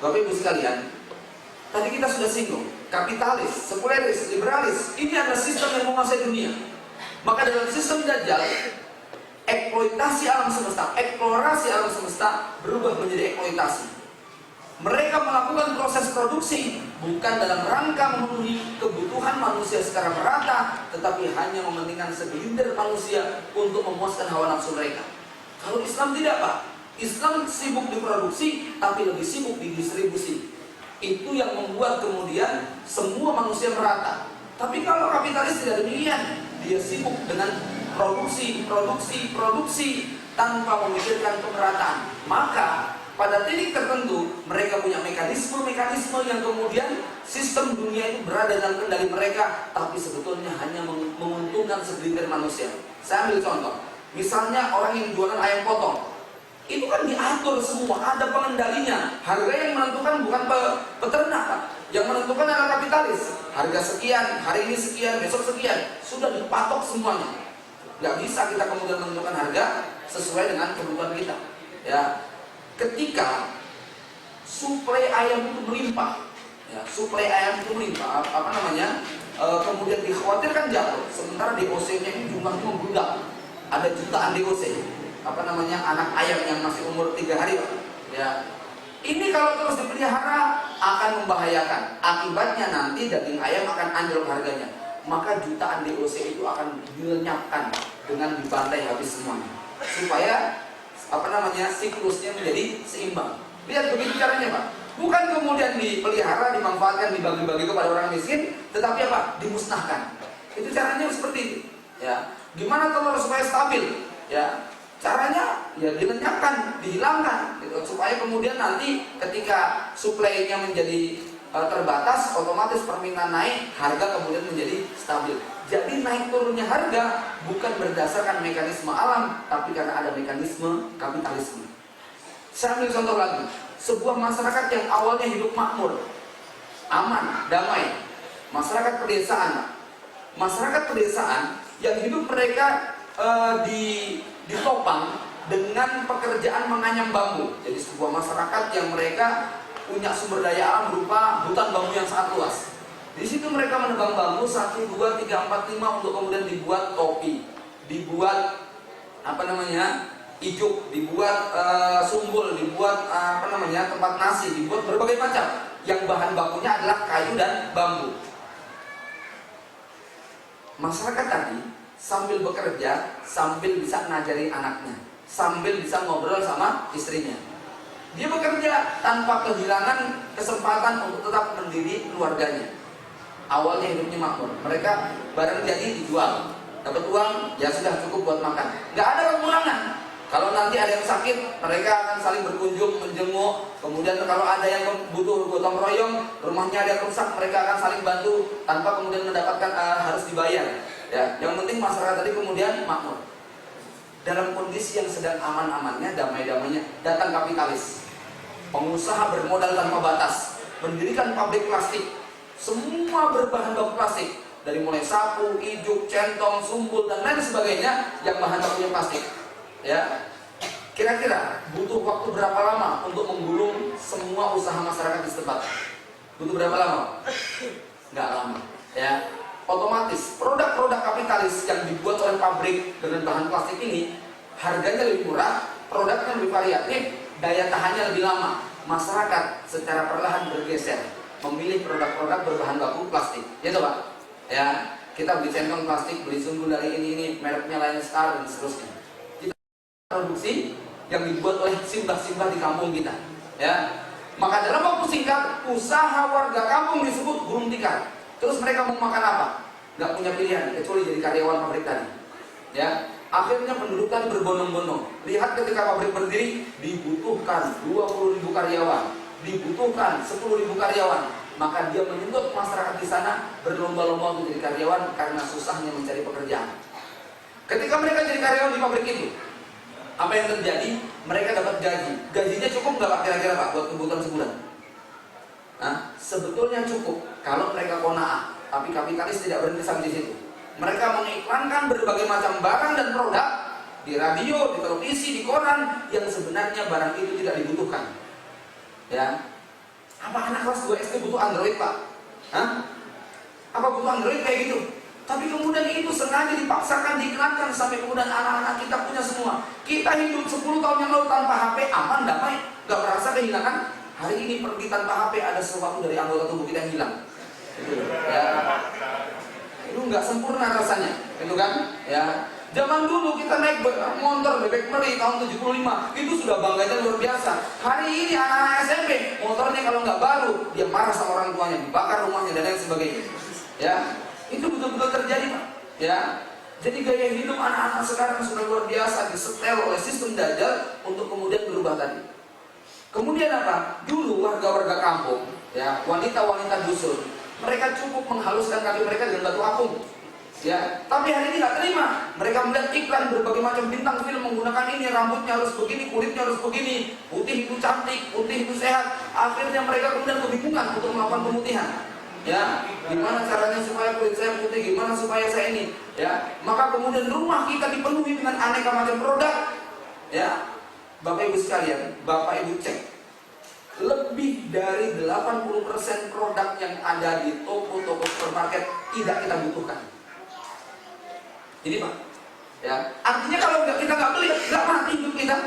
Bapak Ibu sekalian, tadi kita sudah singgung, kapitalis, sekuleris, liberalis, ini adalah sistem yang menguasai dunia. Maka dalam sistem dajjal, eksploitasi alam semesta, eksplorasi alam semesta berubah menjadi eksploitasi. Mereka melakukan proses produksi bukan dalam rangka memenuhi kebutuhan manusia secara merata, tetapi hanya mementingkan segelintir manusia untuk memuaskan hawa nafsu mereka. Kalau Islam tidak, Pak. Islam sibuk diproduksi, tapi lebih sibuk didistribusi. Itu yang membuat kemudian semua manusia merata. Tapi kalau kapitalis tidak demikian, dia sibuk dengan produksi tanpa memikirkan kemerataan. Maka pada titik tertentu mereka punya mekanisme yang kemudian sistem dunia itu berada dalam kendali mereka, tapi sebetulnya hanya menguntungkan segelintir manusia. Saya ambil contoh, misalnya orang yang jualan ayam potong. Itu kan diatur semua, ada pengendalinya. Harga yang menentukan bukan peternak, Pak. Yang menentukan adalah kapitalis. Harga sekian, hari ini sekian, besok sekian. Sudah dipatok semuanya. Gak bisa kita kemudian menentukan harga sesuai dengan kebutuhan kita. Ya, ketika suplai ayam itu melimpah, ya, kemudian dikhawatirkan jatuh. Sementara DOC-nya ini jumlahnya membludak. Ada jutaan DOC. Anak ayam yang masih umur 3 hari, Pak. Ya. Ini kalau terus dipelihara akan membahayakan. Akibatnya nanti daging ayam akan anjlok harganya. Maka jutaan DOC itu akan dilenyapkan dengan dibantai habis semuanya. Supaya siklusnya menjadi seimbang. Lihat begitu caranya, Pak. Bukan kemudian dipelihara, dimanfaatkan, dibagi-bagi kepada orang miskin, tetapi apa? Dimusnahkan. Itu caranya seperti itu. Ya. Gimana telur supaya stabil? Ya. Caranya ya dilenyapkan, dihilangkan gitu, supaya kemudian nanti ketika suplainya menjadi terbatas, otomatis permintaan naik, harga kemudian menjadi stabil. Jadi naik turunnya harga bukan berdasarkan mekanisme alam, tapi karena ada mekanisme kapitalisme. Saya ambil contoh lagi, sebuah masyarakat yang awalnya hidup makmur, aman, damai, masyarakat pedesaan. Masyarakat pedesaan yang hidup mereka ditopang dengan pekerjaan menganyam bambu. Jadi sebuah masyarakat yang mereka punya sumber daya alam berupa hutan bambu yang sangat luas. Di situ mereka menebang bambu 1, 2, 3, 4, 5 untuk kemudian dibuat topi, dibuat ijuk, dibuat sumbul, dibuat tempat nasi, dibuat berbagai macam. Yang bahan bakunya adalah kayu dan bambu. Masyarakat tadi sambil bekerja, sambil bisa ngajari anaknya, sambil bisa ngobrol sama istrinya. Dia bekerja tanpa kehilangan kesempatan untuk tetap mendiri keluarganya. Awalnya hidupnya makmur. Mereka barang jadi dijual, dapat uang, ya sudah cukup buat makan. Gak ada kekurangan. Kalau nanti ada yang sakit, mereka akan saling berkunjung, menjenguk. Kemudian kalau ada yang butuh gotong royong, rumahnya ada yang rusak, mereka akan saling bantu tanpa kemudian mendapatkan harus dibayar. Ya, yang penting masyarakat tadi kemudian makmur. Dalam kondisi yang sedang aman-amannya, damai-damainya, datang kapitalis. Pengusaha bermodal tanpa batas, mendirikan pabrik plastik, semua berbahan baku plastik, dari mulai sapu, ijuk, centong, sumbul dan lain sebagainya yang bahan bakunya plastik. Ya, kira-kira butuh waktu berapa lama untuk menggulung semua usaha masyarakat di setempat? Butuh berapa lama? Nggak lama. Ya, otomatis produk-produk kapitalis yang dibuat oleh pabrik dengan bahan plastik ini harganya lebih murah, produknya lebih variatif, daya tahannya lebih lama. Masyarakat secara perlahan bergeser memilih produk-produk berbahan baku plastik, ya toh Pak? Ya, kita beli centong plastik, beli sumbu dari ini mereknya Lion Star dan seterusnya. Kita produksi yang dibuat oleh simbah-simbah di kampung kita, ya. Maka dalam waktu singkat, usaha warga kampung disebut gulung tikar. Terus mereka mau makan apa? Nggak punya pilihan kecuali jadi karyawan pabrik tadi, ya. Akhirnya penduduk tadi berbondong-bondong. Lihat ketika pabrik berdiri, dibutuhkan 20.000 karyawan, dibutuhkan 10.000 karyawan. Maka dia menuntut masyarakat di sana berlomba-lomba untuk jadi karyawan karena susahnya mencari pekerjaan. Ketika mereka jadi karyawan di pabrik itu, apa yang terjadi? Mereka dapat gaji. Gajinya cukup nggak Pak kira-kira Pak buat kebutuhan sebulan? Nah, sebetulnya cukup kalau mereka qanaah. Tapi kapitalis tidak berhenti sampai di situ. Mereka mengiklankan berbagai macam barang dan produk di radio, di televisi, di koran yang sebenarnya barang itu tidak dibutuhkan. Ya, apa anak kelas 2 SD butuh Android Pak? Hah? Apa butuh Android kayak gitu? Tapi kemudian itu sengaja dipaksakan, diiklankan sampai kemudian anak-anak kita punya semua. Kita hidup 10 tahun yang lalu tanpa HP, aman, damai, gak merasa kehilangan. Hari ini pergi tanpa HP ada sesuatu dari anggota tubuh kita yang hilang. Ya. Itu nggak sempurna rasanya, itu kan? Ya. Zaman dulu kita naik motor bebek meri tahun 75, itu sudah bangganya luar biasa. Hari ini anak-anak SMP, motornya kalau nggak baru, dia marah sama orang tuanya, dibakar rumahnya dan lain sebagainya. Ya, itu betul-betul terjadi Pak. Ya. Jadi gaya hidup anak-anak sekarang sudah luar biasa, disetel oleh sistem dajjal untuk kemudian berubah tadi. Kemudian apa? Dulu warga-warga kampung, ya, wanita-wanita dusun, mereka cukup menghaluskan kaki mereka dengan batu apung. Ya, tapi hari ini nggak terima. Mereka melihat iklan berbagai macam bintang film menggunakan ini, rambutnya harus begini, kulitnya harus begini, putih itu cantik, putih itu sehat. Akhirnya mereka kemudian kebingungan untuk melakukan pemutihan. Ya, gimana caranya supaya kulit saya putih, gimana supaya saya ini, ya. Maka kemudian rumah kita dipenuhi dengan aneka macam produk. Ya, Bapak Ibu sekalian, Bapak Ibu cek. Lebih dari 80% produk yang ada di toko-toko supermarket tidak kita butuhkan. Ini Pak, ya, artinya kalau kita nggak beli, nggak mati hidup kita,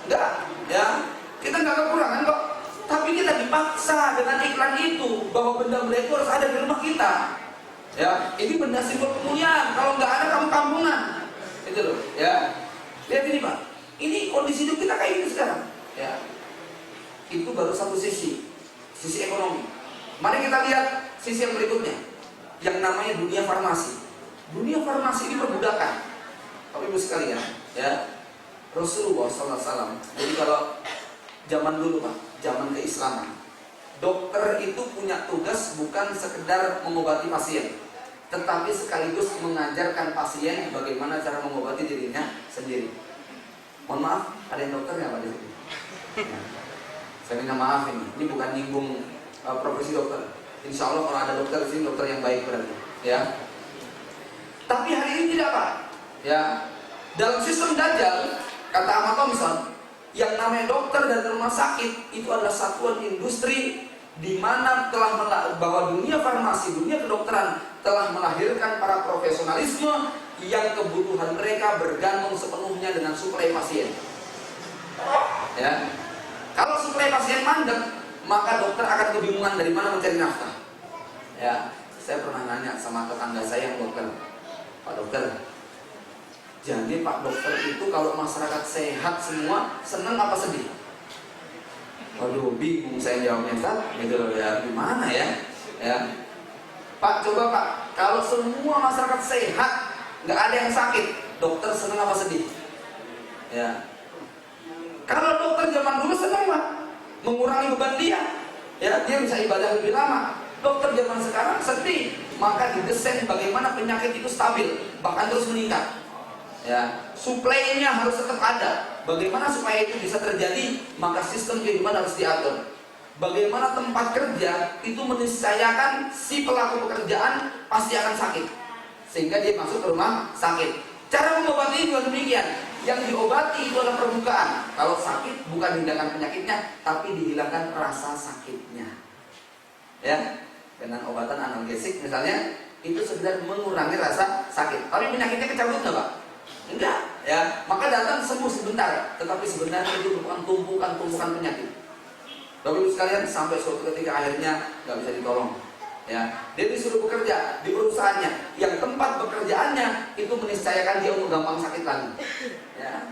nggak, ya, kita nggak kekurangan kok. Tapi kita dipaksa dengan iklan itu bahwa benda-benda itu harus ada di rumah kita. Ya, ini benda simbol kemuliaan. Kalau nggak ada kamu kampungan, itu loh, ya. Lihat ini Pak, ini kondisi hidup kita kayak gini sekarang, ya. Itu baru satu sisi ekonomi. Mari kita lihat sisi yang berikutnya, yang namanya dunia farmasi. Dunia farmasi ini perbudakan. Bapak Ibu sekalian, ya, Rasulullah SAW. Jadi kalau zaman dulu Pak, zaman keislaman, dokter itu punya tugas bukan sekedar mengobati pasien, tetapi sekaligus mengajarkan pasien bagaimana cara mengobati dirinya sendiri. Mohon maaf, ada yang dokternya Pak di sini? Ya. Saya minta maaf ini bukan nyinggung profesi dokter. Insya Allah kalau ada dokter di sini dokter yang baik berarti, ya. Tapi hari ini tidak Pak, ya. Dalam sistem dajjal, kata Ahmad Thompson, yang namanya dokter dan rumah sakit itu adalah satuan industri di mana bahwa dunia farmasi, dunia kedokteran telah melahirkan para profesionalisme yang kebutuhan mereka bergantung sepenuhnya dengan suplai pasien. Ya. Kalau suplai pasien mandek, maka dokter akan kebingungan dari mana mencari nafkah. Ya, saya pernah nanya sama tetangga saya yang dokter, Pak dokter, jadi Pak dokter itu kalau masyarakat sehat semua senang apa sedih? Waduh, bingung saya jawabnya Pak, gitu loh ya, gimana ya? Ya, Pak coba Pak, kalau semua masyarakat sehat, nggak ada yang sakit, dokter senang apa sedih? Ya, kalau dokter zaman dulu senang Pak, mengurangi beban dia bisa ibadah lebih lama. Dokter zaman sekarang sedih, maka didesain bagaimana penyakit itu stabil, bahkan terus meningkat. Ya, suplainya harus tetap ada. Bagaimana supaya itu bisa terjadi? Maka sistem kehidupan harus diatur. Bagaimana tempat kerja itu meniscayakan si pelaku pekerjaan pasti akan sakit, sehingga dia masuk ke rumah sakit. Cara mengobati juga demikian. Yang diobati itu adalah permukaan. Kalau sakit bukan dihilangkan penyakitnya, tapi dihilangkan rasa sakitnya. Ya, dengan obatan analgesik misalnya, itu sekedar mengurangi rasa sakit. Tapi penyakitnya kecabut nggak Pak? Enggak, ya. Maka datang sembuh sebentar, tetapi sebenarnya itu merupakan tumpukan penyakit. Bapak Ibu sekalian, sampai suatu ketika akhirnya nggak bisa ditolong. Ya, dia disuruh bekerja di perusahaannya, yang tempat bekerjaannya itu meniscayakan dia untuk gampang sakit lagi. Ya,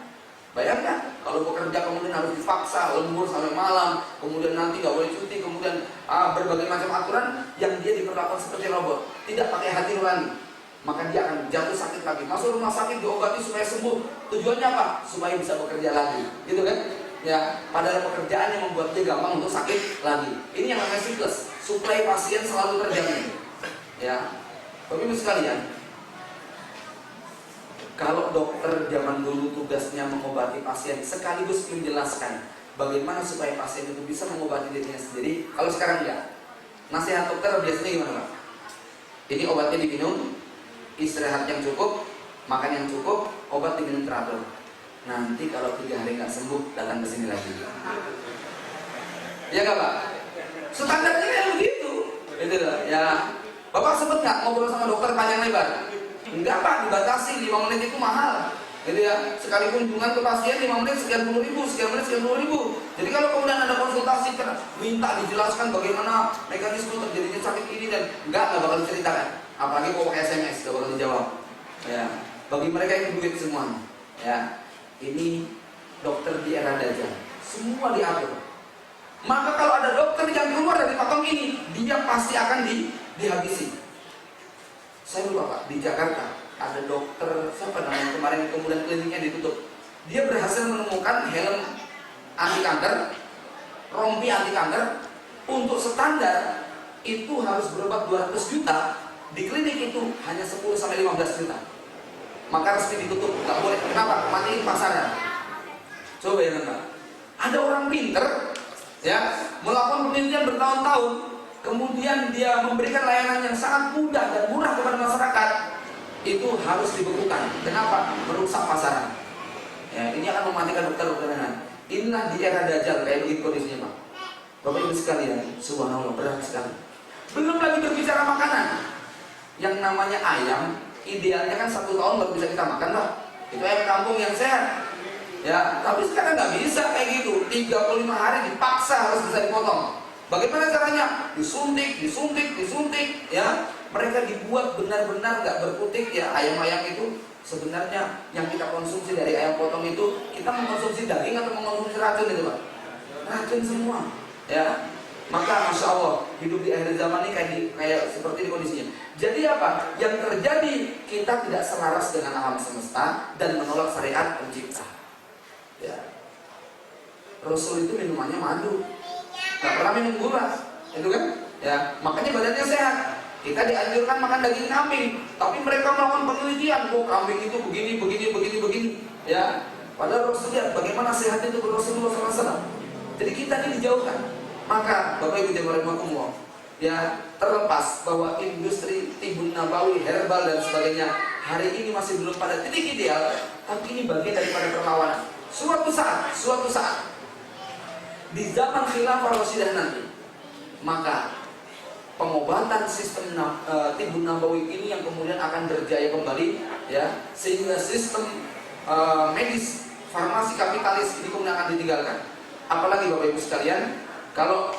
bayangkan kalau bekerja kemudian harus dipaksa lembur sampai malam, kemudian nanti nggak boleh cuti, kemudian berbagai macam aturan yang dia diperlakukan seperti robot, tidak pakai hati nurani. Maka dia akan jatuh sakit lagi, masuk rumah sakit diobati supaya sembuh. Tujuannya apa? Supaya bisa bekerja lagi, gitu kan? Ya, padahal pekerjaan yang membuat dia gampang untuk sakit lagi. Ini yang namanya siklus, suplai pasien selalu terjamin. Ya, Bapak Ibu sekalian, kalau dokter zaman dulu tugasnya mengobati pasien sekaligus menjelaskan bagaimana supaya pasien itu bisa mengobati dirinya sendiri, kalau sekarang enggak. Nasihat dokter biasanya gimana, Pak? Ini obatnya diminum, istirahat yang cukup, makan yang cukup, obat diminum teratur. Nanti kalau 3 hari nggak sembuh, datang ke sini lagi. Ya nggak, Pak? Standarnya kayak begitu. Gitu loh. Ya, Bapak sempet nggak ngobrol sama dokter panjang lebar? Enggak, Pak, dibatasi 5 menit itu mahal. Gitu ya. Sekali kunjungan ke pasien 5 menit sekian puluh ribu, sekian menit sekian puluh ribu. Jadi kalau kemudian ada konsultasi minta dijelaskan bagaimana mekanisme terjadinya sakit ini dan nggak bakal diceritakan. Apalagi kalau pakai SMS, nggak bakal dijawab. Ya, bagi mereka itu duit semuanya. Ya, ini dokter di era Dajjal, semua diatur. Maka kalau ada dokter yang keluar dari pakem ini, dia pasti akan dihabisi. Saya lupa, Pak, di Jakarta ada dokter siapa namanya kemarin, kemudian kliniknya ditutup. Dia berhasil menemukan helm anti kanker, rompi anti kanker untuk standar itu harus berobat 200 juta. Di klinik itu hanya 10-15 juta. Maka resmi ditutup, nggak boleh. Kenapa? Matiin pasarnya. Coba ya, Pak. Ada orang pinter, ya, melakukan penelitian bertahun-tahun, kemudian dia memberikan layanan yang sangat mudah dan murah kepada masyarakat. Itu harus dibekukan. Kenapa? Merusak pasaran. Ya, ini akan mematikan dokter-dokter lain. Inilah di era Dajjal kayak begitu kondisinya, Pak. Bapak Ibu sekalian, subhanallah, berat sekali. Belum lagi berbicara makanan. Yang namanya ayam, idealnya kan 1 tahun baru bisa kita makan, Pak. Itu ayam kampung yang sehat. Ya, tapi sekarang nggak bisa kayak gitu. 35 hari dipaksa harus bisa dipotong. Bagaimana caranya? Disuntik, ya. Mereka dibuat benar-benar nggak berkutik, ya. Ayam-ayam itu sebenarnya yang kita konsumsi dari ayam potong itu, kita mengkonsumsi daging atau mengkonsumsi racun itu, Pak? Racun semua, ya. Maka Masya Allah, hidup di akhir zaman ini kayak seperti ini kondisinya. Jadi apa? Yang terjadi, kita tidak selaras dengan alam semesta dan menolak syariat pencipta. Ya. Rasul itu minumannya madu, nggak pernah minum gula, itu kan? Ya, makanya badannya sehat. Kita dianjurkan makan daging kambing, tapi mereka melakukan penelitian, kambing itu begini, ya. Padahal Rasul lihat bagaimana sehat itu Rasulullah SAW. Jadi kita ini dijauhkan. Maka Bapak Ibu jemaah rahimakumullah, ya, terlepas bahwa industri tibun nabawi, herbal dan sebagainya hari ini masih belum pada titik ideal, tapi ini bagian daripada perlawanan. Suatu saat di zaman khilafah Rasyidah nanti, maka pengobatan sistem tibun nabawi ini yang kemudian akan berjaya kembali, ya, sehingga sistem medis farmasi kapitalis ini kemudian akan ditinggalkan. Apalagi Bapak Ibu sekalian, kalau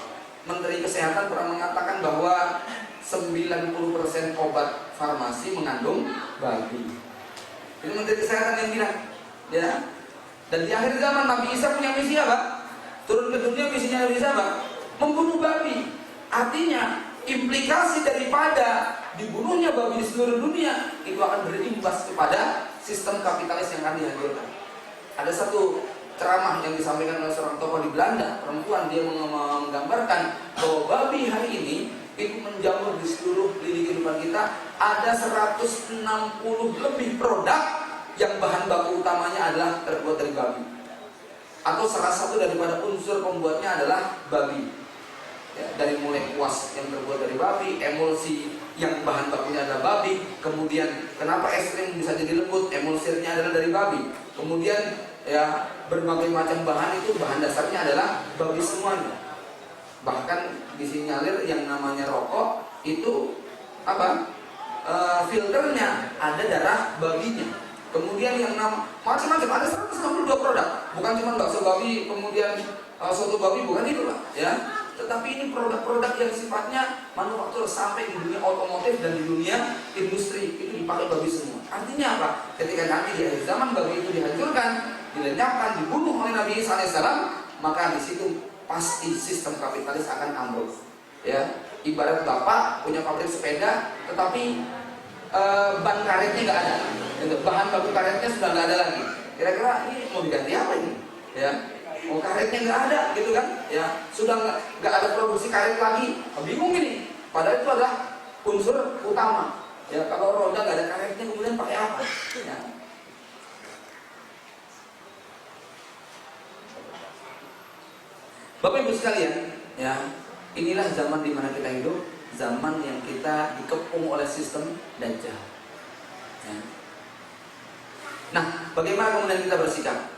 Menteri Kesehatan pernah mengatakan bahwa 90% obat farmasi mengandung babi. Ini Menteri Kesehatan yang bilang, ya. Dan di akhir zaman Nabi Isa punya misi apa? Turun ke dunia, misinya Nabi Isa apa? Membunuh babi. Artinya implikasi daripada dibunuhnya babi di seluruh dunia itu akan berimbas kepada sistem kapitalis yang akan dihancurkan. Ada satu ceramah yang disampaikan oleh seorang tokoh di Belanda, perempuan, dia menggambarkan bahwa babi hari ini itu menjamur di seluruh lini kehidupan kita. Ada 160 lebih produk yang bahan baku utamanya adalah terbuat dari babi, atau salah satu daripada unsur pembuatnya adalah babi, ya, dari mulai kuas yang terbuat dari babi, emulsi yang bahan bakunya adalah babi, kemudian kenapa es krim bisa jadi lembut, emulsirnya adalah dari babi, kemudian ya berbagai macam bahan itu bahan dasarnya adalah babi semuanya. Bahkan disinyalir yang namanya rokok itu apa? Filternya ada darah babinya. Kemudian yang macam-macam, ada 162 produk. Bukan cuma bakso babi, kemudian soto babi, bukan itu Pak, ya. Tetapi ini produk-produk yang sifatnya manufaktur sampai di dunia otomotif dan di dunia industri itu dipakai babi semua. Artinya apa? Ketika nanti di akhir zaman babi itu dihancurkan, dilenyapkan, dibunuh oleh Nabi Isa alaihissalam, maka di situ pasti sistem kapitalis akan ambruk. Ya, ibarat bapak punya pabrik sepeda, tetapi ban karetnya nggak ada. Bahan baku karetnya sudah nggak ada lagi. Kira-kira ini mau diganti apa ini? Ya, mau karetnya nggak ada, gitu kan? Ya, sudah nggak ada produksi karet lagi. Bingung ini. Padahal itu adalah unsur utama. Ya, kalau roda nggak ada karetnya, kemudian pakai apa? Ya. Bapak Ibu sekalian, ya, inilah zaman di mana kita hidup, zaman yang kita dikepung oleh sistem Dajjal. Ya. Nah, bagaimana kemudian kita bersikap?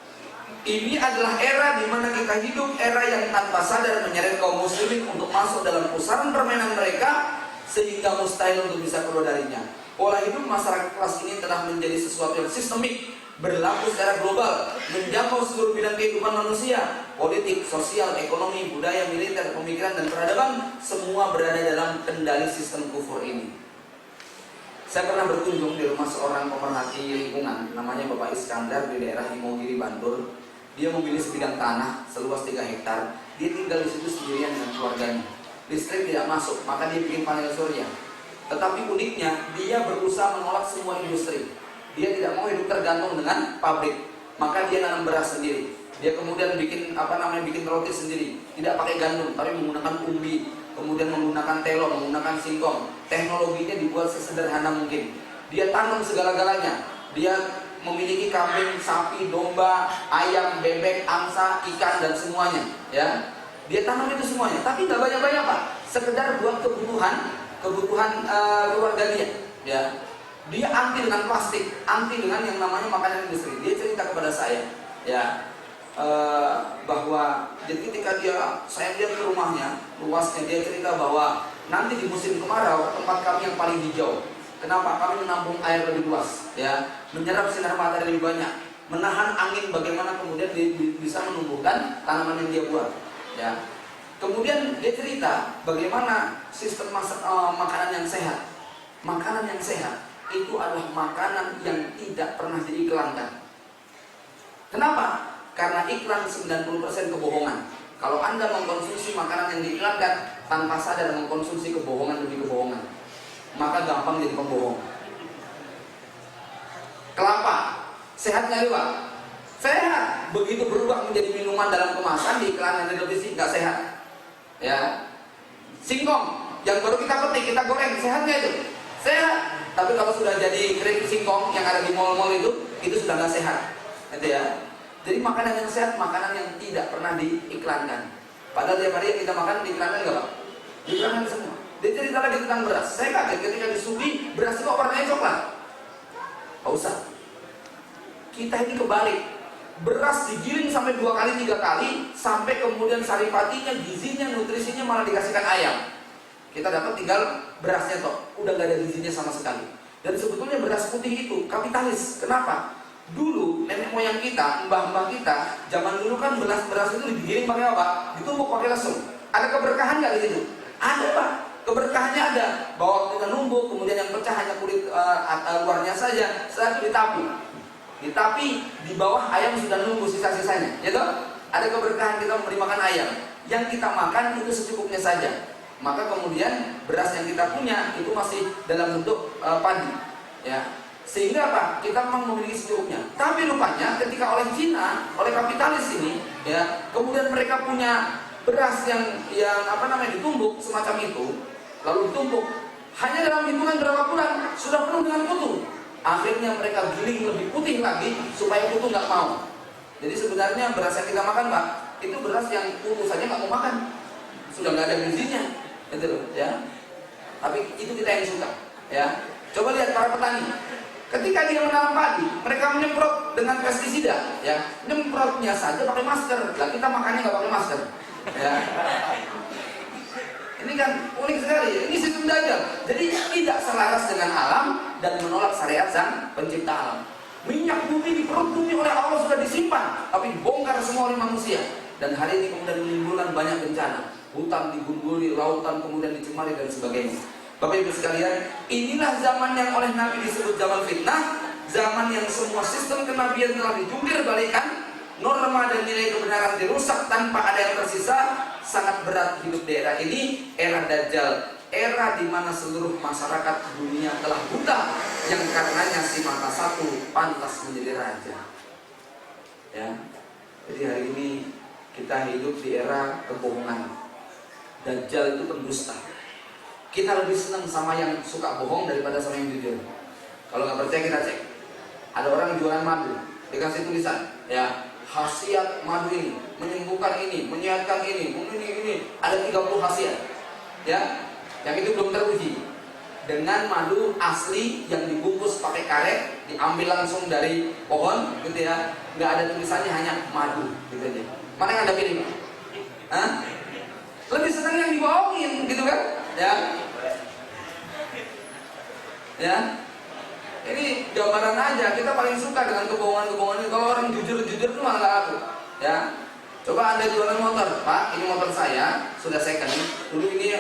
Ini adalah era di mana kita hidup, era yang tanpa sadar menyeret kaum muslimin untuk masuk dalam pusaran permainan mereka, sehingga mustahil untuk bisa keluar darinya. Pola hidup masyarakat kelas ini telah menjadi sesuatu yang sistemik, berlaku secara global, menjangkau seluruh bidang kehidupan manusia, politik, sosial, ekonomi, budaya, militer, pemikiran, dan peradaban, semua berada dalam kendali sistem kufur ini. Saya pernah berkunjung di rumah seorang pemerhati lingkungan, namanya Bapak Iskandar, di daerah Imogiri, Bantul. Dia memilih sebidang tanah seluas 3 hektar. Dia tinggal di situ sendirian dengan keluarganya. Listrik tidak masuk, maka dia bikin panel surya. Tetapi uniknya, dia berusaha menolak semua industri. Dia tidak mau hidup tergantung dengan pabrik, maka dia nanam beras sendiri. Dia kemudian bikin bikin roti sendiri, tidak pakai gandum, tapi menggunakan umbi, kemudian menggunakan telo, menggunakan singkong. Teknologinya dibuat sesederhana mungkin. Dia tanam segala-galanya. Dia memiliki kambing, sapi, domba, ayam, bebek, angsa, ikan, dan semuanya. Ya, dia tanam itu semuanya, tapi nggak banyak-banyak Pak. Sekedar buat kebutuhan keluarga dia. Ya. Dia anti dengan plastik, anti dengan yang namanya makanan industri. Dia cerita kepada saya, ya, bahwa jadi ketika saya lihat ke rumahnya, luasnya, dia cerita bahwa nanti di musim kemarau tempat kami yang paling hijau. Kenapa? Kami menampung air lebih luas, ya, menyerap sinar matahari lebih banyak, menahan angin, bagaimana kemudian bisa menumbuhkan tanaman yang dia buat, ya. Kemudian dia cerita bagaimana sistem makanan yang sehat. Makanan yang sehat itu adalah makanan yang tidak pernah diiklankan. Kenapa? Karena iklan 90% kebohongan. Kalau Anda mengkonsumsi makanan yang diiklankan tanpa sadar mengkonsumsi kebohongan demi kebohongan, maka gampang jadi pembohong. Kelapa, sehat nggak Pak? Sehat. Begitu berubah menjadi minuman dalam kemasan di iklan yang televisi, nggak sehat. Ya. Singkong yang baru kita petik, kita goreng, sehat nggak itu? Sehat. Tapi kalau sudah jadi keripik singkong yang ada di mal-mal itu sudah nggak sehat, gitu ya. Jadi makanan yang sehat, makanan yang tidak pernah diiklankan. Padahal tiap hari yang kita makan diiklankan nggak Pak? Diiklankan semua. Dia cerita lagi tentang beras. Saya kaget ketika disuguhi beras itu warnanya coklat. Nggak usah. Kita ini kebalik. Beras digiling sampai 2 kali 3 kali, sampai kemudian saripatinya, gizinya, nutrisinya malah dikasihkan ayam. Kita dapat tinggal berasnya toh, udah gak ada gizinya sama sekali. Dan sebetulnya beras putih itu kapitalis. Kenapa? Dulu nenek moyang kita, mbah-mbah kita, zaman dulu kan beras itu digiling pakai apa? Ditumbuk pakai lesung. Ada keberkahan nggak di situ? Ada Pak, keberkahannya ada. Bahwa kita numbuk, kemudian yang pecah hanya kulit luarnya saja. Setelah itu ditapi, di bawah ayam sudah nunggu sisa-sisanya. Ya toh? Ada keberkahan kita memberi makan ayam. Yang kita makan itu secukupnya saja. Maka kemudian beras yang kita punya itu masih dalam bentuk padi, ya. Sehingga apa? Kita memang memiliki secukupnya. Tapi rupanya ketika oleh Cina, oleh kapitalis ini, ya, kemudian mereka punya beras yang ditumbuk semacam itu, lalu ditumbuk hanya dalam hitungan berapa bulan sudah penuh dengan kutu. Akhirnya mereka giling lebih putih lagi supaya kutu nggak mau. Jadi sebenarnya beras yang kita makan Pak, itu beras yang kutu saja nggak mau makan, sudah nggak ada gizinya. Gitu loh, ya. Tapi itu kita yang suka, ya. Coba lihat para petani. Ketika dia menanam padi, mereka menyemprot dengan pestisida, ya. Nyemprotnya saja pakai masker. Lah kita makannya nggak pakai masker, ya. Ini kan unik sekali. Ini sistem Dajjal. Jadi tidak selaras dengan alam dan menolak syariat sang pencipta alam. Minyak bumi di perut bumi oleh Allah sudah disimpan, tapi dibongkar semua oleh manusia. Dan hari ini kemudian menimbulkan banyak bencana. Hutan digunduli, lautan kemudian dicemari dan sebagainya. Bapak Ibu sekalian, inilah zaman yang oleh Nabi disebut zaman fitnah. Zaman yang semua sistem kenabian telah dijungkir balikan, norma dan nilai kebenaran dirusak tanpa ada yang tersisa. Sangat berat hidup di era ini, era Dajjal. Era di mana seluruh masyarakat dunia telah buta, yang karenanya si mata satu pantas menjadi raja. Ya, jadi hari ini kita hidup di era kebohongan. Dajjal itu pendusta. Kita lebih senang sama yang suka bohong daripada sama yang jujur. Kalau nggak percaya kita cek. Ada orang jualan madu, dikasih tulisan, ya, khasiat madu ini, menyembuhkan ini, menyehatkan ini, ada 30 khasiat. Ya, yang itu belum teruji. Dengan madu asli yang dibungkus pakai karet, diambil langsung dari pohon, gitu ya, nggak ada tulisannya, hanya madu, gitu aja. Mana yang Anda pilih, Pak? Hah? Lebih senang yang dibohongin, gitu kan? Ya, ya. Ini gambaran aja. Kita paling suka dengan kebohongan-kebohongan ini. Kalau orang jujur-jujur itu malah nggak laku. Ya, coba Anda jualan motor, Pak. Ini motor saya, sudah second. Dulu ini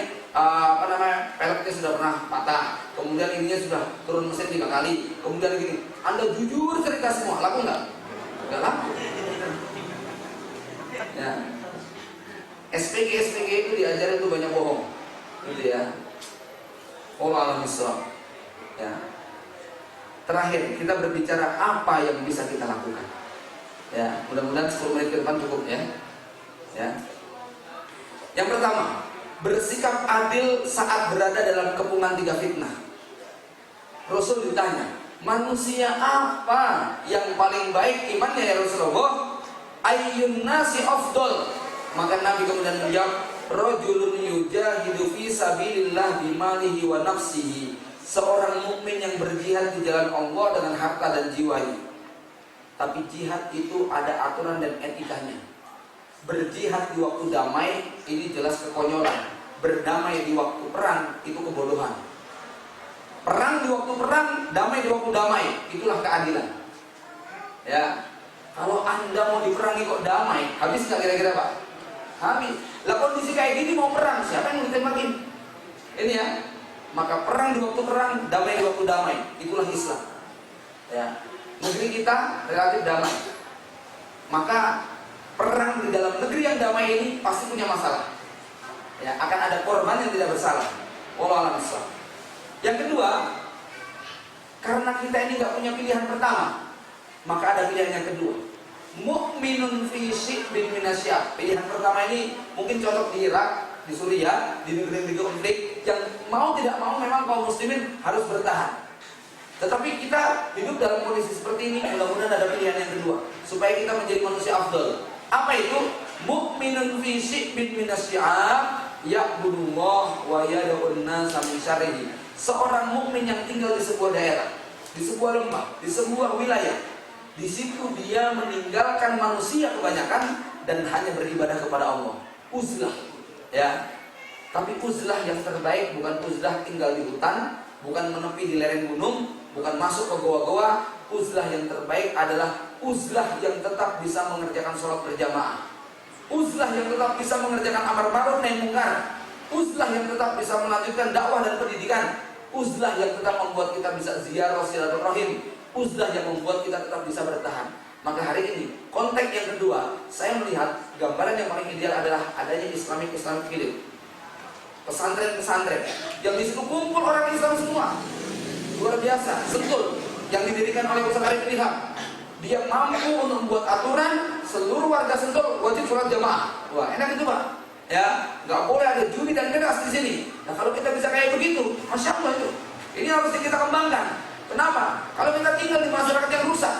peleknya sudah pernah patah, kemudian ininya sudah turun mesin 3 kali, kemudian gini, Anda jujur cerita semua, laku nggak? Nggak laku. Ya, SPG itu diajarin tuh banyak bohong, gitu ya. Allah misal. Ya. Terakhir kita berbicara apa yang bisa kita lakukan. Ya, mudah-mudahan 10 menit ke depan cukup ya. Ya. Yang pertama, bersikap adil saat berada dalam kepungan 3 fitnah. Rasul ditanya, manusia apa yang paling baik imannya ya Rasulullah? Ayyun nasi afdal. Maka Nabi kemudian menjawab, rajulun yujahidu fi sabilillah bimalihi wa nafsihi. Seorang mukmin yang berjihad di jalan Allah dengan harta dan jiwanya. Tapi jihad itu ada aturan dan etikanya. Berjihad di waktu damai ini jelas kekonyolan. Berdamai di waktu perang itu kebodohan. Perang di waktu perang, damai di waktu damai, itulah keadilan. Ya, kalau Anda mau diperangi kok damai, habis nggak kira-kira Pak? Habis. Lah kondisi kayak gini mau perang, siapa yang mau ditembakin? Ini ya. Maka perang di waktu perang, damai di waktu damai, itulah Islam. Ya, negeri kita relatif damai. Maka perang di dalam negeri yang damai ini pasti punya masalah. Ya, akan ada korban yang tidak bersalah. Wallahu a'lam. Yang kedua, karena kita ini nggak punya pilihan pertama, maka ada pilihan yang kedua. Mukminun fi syibin minasyab. Pilihan pertama ini mungkin cocok di Irak, di Suriah, di negeri-negeri konflik yang mau tidak mau memang kaum muslimin harus bertahan. Tetapi kita hidup dalam kondisi seperti ini, mudah-mudahan ada pilihan yang kedua supaya kita menjadi manusia afdal. Apa itu? Mukminun fi syibin minasyab ya'budullah wa yad'un nasa min syarrihi. Seorang mukmin yang tinggal di sebuah daerah, di sebuah lembah, di sebuah wilayah. Di situ dia meninggalkan manusia kebanyakan dan hanya beribadah kepada Allah. Uzlah, ya. Tapi uzlah yang terbaik bukan uzlah tinggal di hutan, bukan menepi di lereng gunung, bukan masuk ke goa-goa. Uzlah yang terbaik adalah uzlah yang tetap bisa mengerjakan sholat berjamaah. Uzlah yang tetap bisa mengerjakan amar ma'ruf nahi munkar. Uzlah yang tetap bisa melanjutkan dakwah dan pendidikan. Uzlah yang tetap membuat kita bisa ziarah silaturahim. Uzlah yang membuat kita tetap bisa bertahan. Maka hari ini konteks yang kedua, saya melihat gambaran yang paling ideal adalah adanya Islamic Village, pesantren-pesantren yang di situ kumpul orang Islam semua, luar biasa. Sentul yang didirikan oleh Ustaz Arif Ilham, dia mampu untuk membuat aturan seluruh warga Sentul wajib sholat jamaah. Wah, enak itu Pak. Ya, nggak boleh ada judi dan keras di sini. Nah, kalau kita bisa kayak begitu, masya Allah itu. Ini harus kita kembangkan. Kenapa? Kalau kita tinggal di masyarakat yang rusak,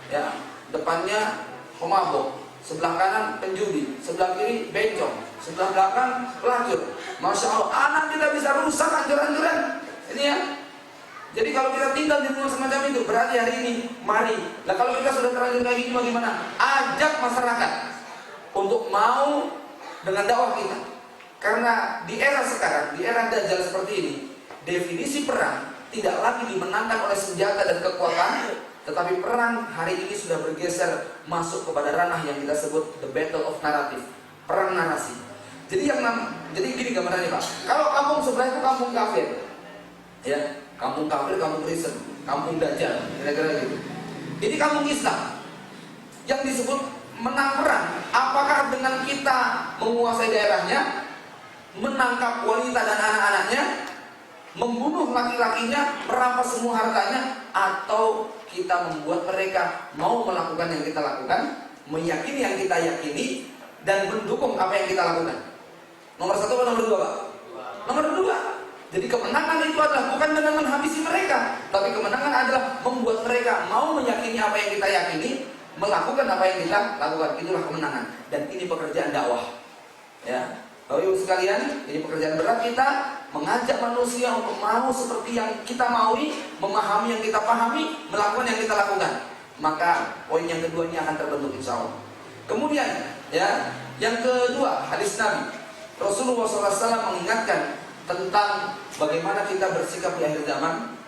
ya, depannya pemabok, sebelah kanan penjudi, sebelah kiri bencong, sebelah belakang pelacur. Masya Allah, anak kita bisa rusak hancur-hancuran. Ini ya. Jadi kalau kita tinggal di rumah semacam itu, berarti hari ini, mari. Nah kalau kita sudah terlanjur kayak gini bagaimana? Ajak masyarakat untuk mau dengan dakwah kita. Karena di era sekarang, di era Dajjal seperti ini, definisi perang tidak lagi dimenangkan oleh senjata dan kekuatan, tetapi perang hari ini sudah bergeser masuk kepada ranah yang kita sebut the battle of narrative, perang narasi. Jadi gini gambarannya Pak. Kalau kampung sebelah itu kampung kafir, ya, kampung kafir, kampung Kristen, kampung Dajjal, kira-kira gitu. Ini kampung Islam yang disebut menang perang. Apakah dengan kita menguasai daerahnya, menangkap wanita dan anak-anaknya, membunuh laki-lakinya, merampas semua hartanya, atau kita membuat mereka mau melakukan yang kita lakukan, meyakini yang kita yakini, dan mendukung apa yang kita lakukan? Nomor satu atau nomor dua Pak? Nomor dua. Jadi kemenangan itu adalah bukan dengan menghabisi mereka, tapi kemenangan adalah membuat mereka mau meyakini apa yang kita yakini, melakukan apa yang kita lakukan. Itulah kemenangan. Dan ini pekerjaan dakwah. Ya, Bapak Ibu sekalian, ini pekerjaan berat kita, mengajak manusia untuk mau seperti yang kita maui, memahami yang kita pahami, melakukan yang kita lakukan. Maka poin yang kedua ini akan terbentuk insya Allah. Kemudian, ya, yang kedua, hadis Nabi Rasulullah SAW mengingatkan tentang bagaimana kita bersikap di akhir zaman.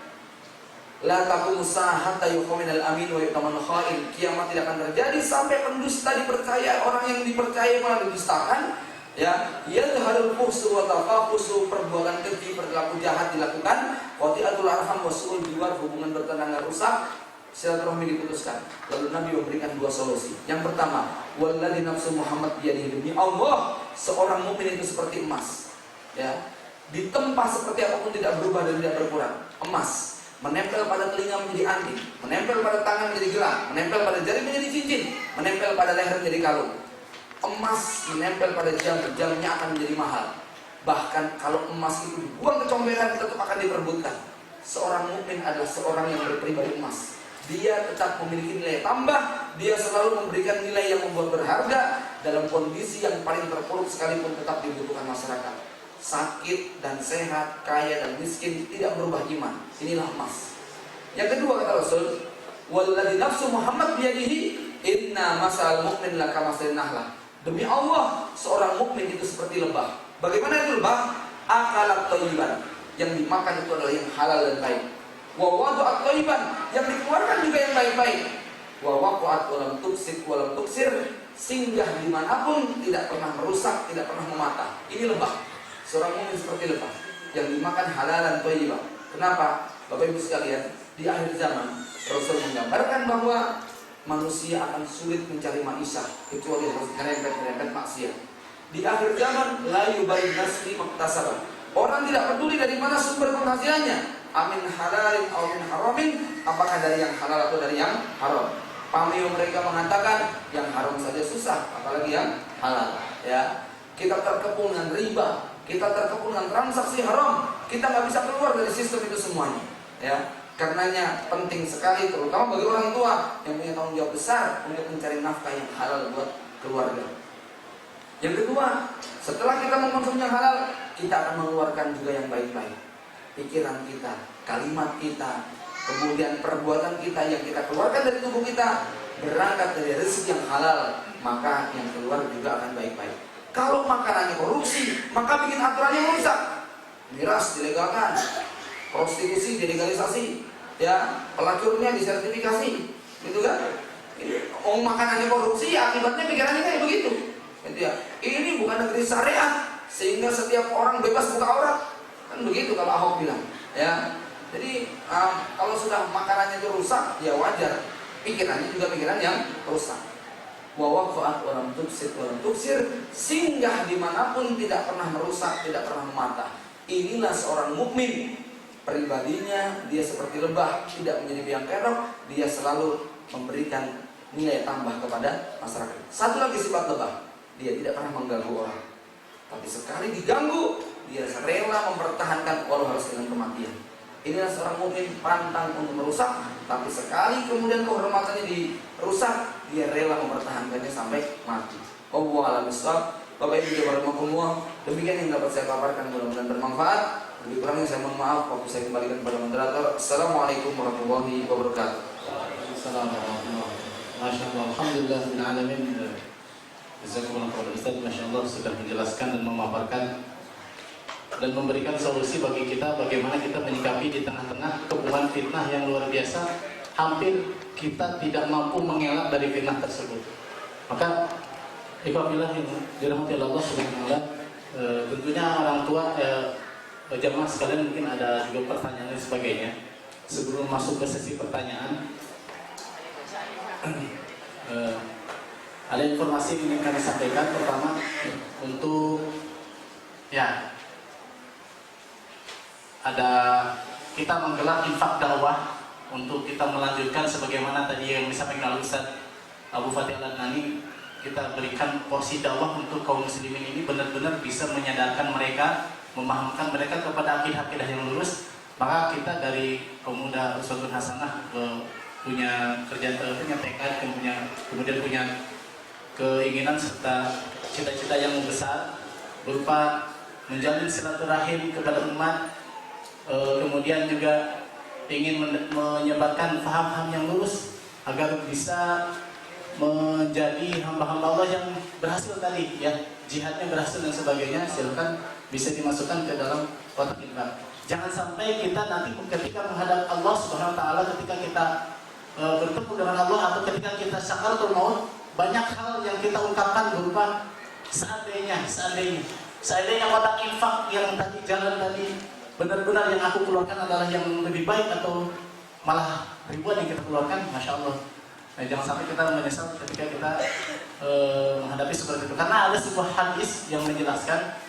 La taqumu sa'ah hatta yuqaminal amin wa yu'tamanul kha'in. Kiamat tidak akan terjadi sampai pendusta dipercaya, orang yang dipercaya malah didustakan. Ya, yadharul fuhsyu wa tafahusu, perbuatan keji, perilaku jahat dilakukan. Qati'atul arham wa su'ul jiwar, hubungan bertetangga rusak, silaturahmi diputuskan. Lalu Nabi memberikan dua solusi. Yang pertama, walladzi nafsu Muhammad biyadihi, demi Allah, seorang mukmin itu seperti emas. Ya, ditempa seperti apapun tidak berubah dan tidak berkurang. Emas menempel pada telinga menjadi anting, menempel pada tangan menjadi gelang, menempel pada jari menjadi cincin, menempel pada leher menjadi kalung. Emas menempel pada jam, jamnya akan menjadi mahal. Bahkan kalau emas itu dibuang ke comberan, tetap akan diperebutkan. Seorang mukmin adalah seorang yang berpribadi emas. Dia tetap memiliki nilai tambah, dia selalu memberikan nilai yang membuat berharga dalam kondisi yang paling terpuruk sekalipun tetap dibutuhkan masyarakat. Sakit dan sehat, kaya dan miskin, tidak berubah iman. Inilah emas. Yang kedua kata Rasul, walladzi nafsu Muhammad biyadihi, inna masal mu'min laka masalin nahlah. Demi Allah, seorang mukmin itu seperti lebah. Bagaimana itu lebah? Akalat thayyiban, yang dimakan itu adalah yang halal dan baik. Wa wadu'at thayyiban, yang dikeluarkan juga yang baik-baik. Wa waqa'at wa lam tufsid wa lam tuksir, singgah dimanapun, tidak pernah merusak, tidak pernah mematah. Ini lebah. Seorang mukmin seperti lebah yang dimakan halal dan thayyibah. Kenapa? Bapak Ibu sekalian, di akhir zaman Rasul menggambarkan bahwa manusia akan sulit mencari maisha kecuali harus nyerempet maksiat. Di akhir zaman la yubayin nasli maktasabah. Orang tidak peduli dari mana sumber penghasilannya. Amin halalin atau min haramin, apakah dari yang halal atau dari yang haram. Pameo mereka mengatakan yang haram saja susah, apalagi yang halal. Ya, kita terkepung dengan riba, kita terkepung dengan transaksi haram, kita nggak bisa keluar dari sistem itu semuanya. Ya, karenanya penting sekali, terutama bagi orang tua yang punya tanggung jawab besar untuk mencari nafkah yang halal buat keluarga. Yang kedua, setelah kita mengkonsumsi yang halal, kita akan mengeluarkan juga yang baik-baik. Pikiran kita, kalimat kita, kemudian perbuatan kita yang kita keluarkan dari tubuh kita berangkat dari rezeki yang halal, maka yang keluar juga akan baik-baik. Kalau makanannya korupsi, maka bikin aturannya rusak. Miras dilegalkan, prostitusi dilegalisasi, ya, pelacurnya disertifikasi, gitu kan? Ini makanannya korupsi, akibatnya pikirannya kayak begitu. Gitu ya. Ini bukan negeri syariat sehingga setiap orang bebas buka aurat. Kan begitu kalau Ahok bilang, ya. Jadi kalau sudah makanannya itu rusak, ya wajar. Pikirannya juga pikiran yang rusak. Wa waqa'at wa lam tufsid wa lam tuksir, singgah dimanapun tidak pernah merusak, tidak pernah mematah. Inilah seorang mukmin. Pribadinya dia seperti lebah, tidak menjadi biang kerok, dia selalu memberikan nilai tambah kepada masyarakat. Satu lagi sifat lebah, dia tidak pernah mengganggu orang. Tapi sekali diganggu, dia rela mempertahankan walau harus dengan kematian. Inilah seorang mukmin, pantang untuk merusak, tapi sekali kemudian kehormatannya dirusak, dia rela mempertahankannya sampai mati. Wallahu a'lam bishawab. Bapak Ibu warahmatullah, demikian yang dapat saya kabarkan, mudah-mudahan bermanfaat. Lebih kurangnya saya mohon maaf, waktu saya kembalikan kepada moderator. Assalamualaikum warahmatullahi wabarakatuh. Assalamualaikum. Masya Allah, alhamdulillah bin alamin. Jazakumullah khairan Ustaz, Masya Allah sudah menjelaskan dan memaparkan dan memberikan solusi bagi kita bagaimana kita menyikapi di tengah-tengah kepungan fitnah yang luar biasa. Hampir kita tidak mampu mengelak dari fitnah tersebut. Maka ikhwafillah yang dirahmati Allah Subhanahu wa taala, tentunya orang tua jamaah sekalian mungkin ada juga pertanyaan dan sebagainya. Sebelum masuk ke sesi pertanyaan, ada informasi yang ingin kami sampaikan. Pertama, untuk ada kita menggelar infak dakwah untuk kita melanjutkan sebagaimana tadi yang disampaikan oleh Ustaz Abu Fatih Al-Adnani. Kita berikan porsi dakwah untuk kaum muslimin ini benar-benar bisa menyadarkan mereka, memahamkan mereka kepada akidah-akidah yang lurus. Maka kita dari kaum muda Uswatun Hasanah punya kerjaan, punya tekad, kemudian punya keinginan serta cita-cita yang besar berupa menjalin silaturahim kepada umat, kemudian juga ingin menyebarkan paham-paham yang lurus agar bisa menjadi hamba-hamba Allah yang berhasil tadi, ya, jihadnya berhasil dan sebagainya. Silakan bisa dimasukkan ke dalam kotak infak. Jangan sampai kita nanti ketika menghadap Allah Subhanahu wa taala, ketika kita bertemu dengan Allah atau ketika kita sakaratul maut, banyak hal yang kita ungkapkan berupa seandainya kotak infak yang tadi jalan tadi benar-benar yang aku keluarkan adalah yang lebih baik atau malah ribuan yang kita keluarkan, masya Allah. Nah, jangan sampai kita menyesal ketika kita menghadapi seperti itu. Karena ada sebuah hadis yang menjelaskan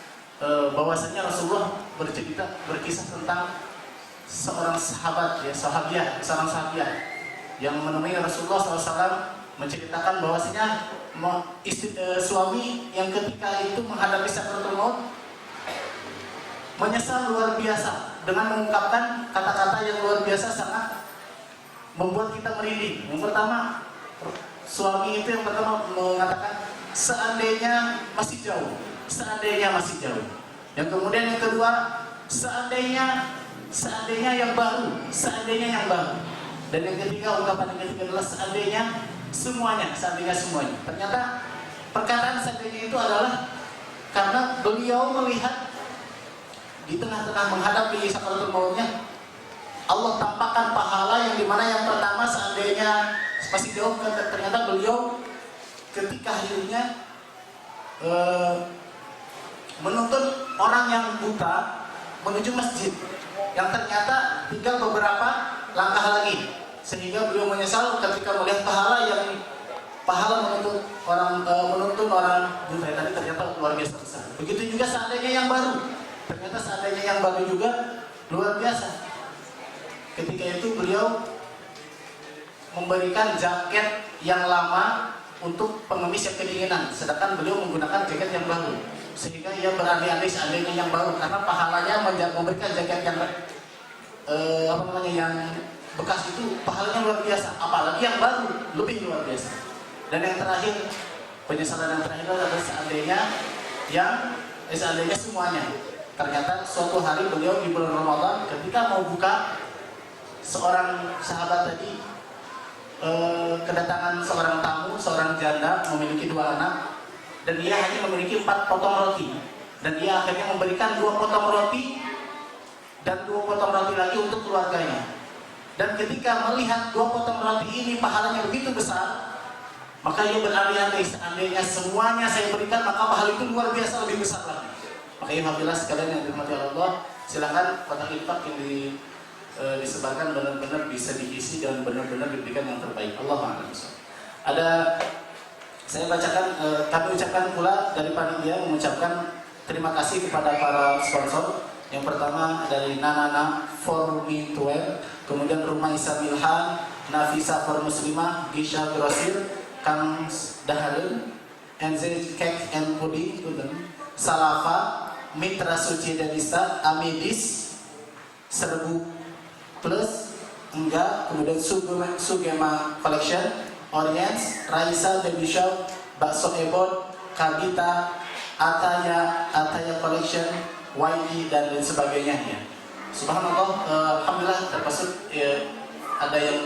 bahwasanya Rasulullah berkisah tentang seorang sahabiah yang menemui Rasulullah SAW, menceritakan bahwasanya suami yang ketika itu menghadapi sakaratul maut menyesal luar biasa dengan mengungkapkan kata-kata yang luar biasa sangat membuat kita merinding. Yang pertama, suami itu yang pertama mengatakan seandainya masih jauh. Yang kemudian yang kedua, seandainya yang baru. Dan yang ketiga, ungkapan yang ketiga adalah seandainya semuanya. Ternyata perkataan seandainya itu adalah karena beliau melihat di tengah-tengah menghadapi sakaratul mautnya, Allah tampakkan pahala yang dimana yang pertama seandainya masih jauh. Ternyata beliau ketika akhirnya menuntun orang yang buta menuju masjid yang ternyata tinggal beberapa langkah lagi, sehingga beliau menyesal ketika melihat pahala menuntun orang buta tadi ternyata luar biasa besar. Begitu juga seandainya yang baru, ternyata seandainya yang baru juga luar biasa. Ketika itu beliau memberikan jaket yang lama untuk pengemis yang kedinginan, sedangkan beliau menggunakan jaket yang baru, sehingga ia berandai-andai seandainya yang baru, karena pahalanya memberikan jaket yang yang bekas itu pahalanya luar biasa, apalagi yang baru lebih luar biasa. Dan yang terakhir, penyesalan yang terakhir adalah seandainya semuanya. Ternyata suatu hari beliau di bulan Ramadan ketika mau buka, seorang sahabat tadi kedatangan seorang tamu, seorang janda memiliki 2 anak, dan dia hanya memiliki 4 potong roti, dan dia akhirnya memberikan 2 potong roti dan 2 potong roti lagi untuk keluarganya. Dan ketika melihat 2 potong roti ini pahalanya begitu besar, maka ia berandai-andai seandainya semuanya saya berikan, maka pahala itu luar biasa lebih besar lagi. Maka alhamdulillah sekalian yang dirahmati Allah, silakan kotak infak yang disebarkan benar-benar bisa diisi dan benar-benar diberikan yang terbaik. Allah a'lam. Saya bacakan, kami ucapkan pula dari panitia mengucapkan terima kasih kepada para sponsor. Yang pertama dari Nanana for Me 12, kemudian Rumah Isa Milhan, Nafisa for Muslimah, Gisha Grosir, Kang Dahalun, NZ Cake and Pudding, Salafa, Mitra Suci Denisa, Amidis, Serbu Plus, kemudian Sugema Collection, Orients, Raisa Baby Shop, Bakso Ebon, Kagita, Ataya Collection, YD dan lain sebagainya ya. Subhanallah, alhamdulillah termasuk ada yang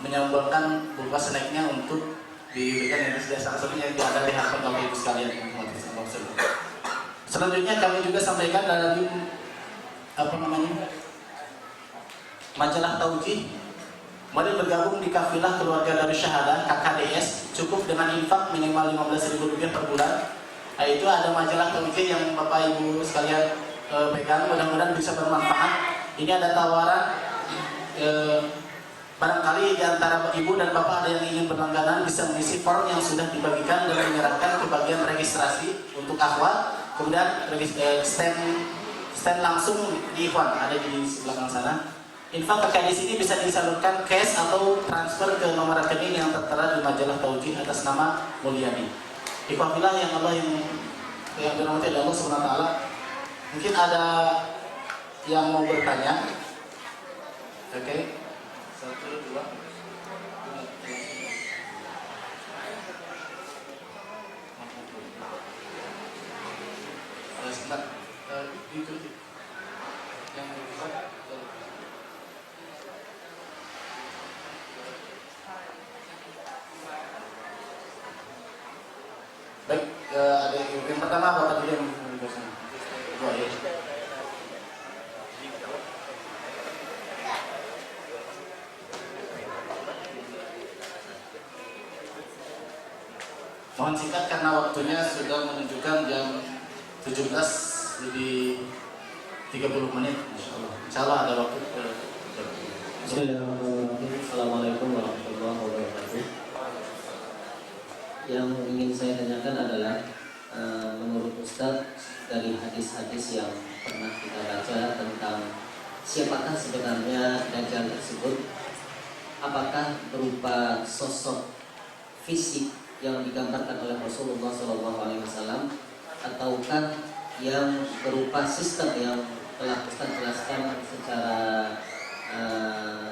menyumbangkan berupa snacknya untuk diberikan yang sudah salah satunya yang ada di hadapan Bapak Ibu sekalian. Selanjutnya kami juga sampaikan dari majalah Tauji. Mari bergabung di kafilah keluarga Darus Syahadah KKDS, cukup dengan infak minimal Rp15.000 per bulan. Nah, itu ada majalah Tauji yang Bapak Ibu sekalian pegang, mudah-mudahan bisa bermanfaat. Ini ada tawaran, barangkali di antara Ibu dan Bapak ada yang ingin berlangganan, bisa mengisi form yang sudah dibagikan dan menyerahkan ke bagian registrasi untuk akhwat. Kemudian stand langsung di Ikhwan, ada di belakang sana. Infak terkait di sini bisa disalurkan cash atau transfer ke nomor rekening yang tertera di majalah Tauji atas nama Mulyani. Ikhwafillah yang Allah yang dirahmati Allah Subhanahu wa taala. Mungkin ada yang mau bertanya. Oke. 1 2 sebentar. Itu yang baik, ada yang pertama apa tadi yang mohon singkat karena waktunya sudah menunjukkan jam 17:30. Insya Allah ada waktu. Bismillahirrahmanirrahim. Assalamualaikum warahmatullahi wabarakatuh. Yang ingin saya tanyakan adalah menurut Ustadz, dari hadis-hadis yang pernah kita baca tentang siapakah sebenarnya Dajjal tersebut, apakah berupa sosok fisik yang digambarkan oleh Rasulullah SAW, ataukah yang berupa sistem yang telah Ustadz jelaskan secara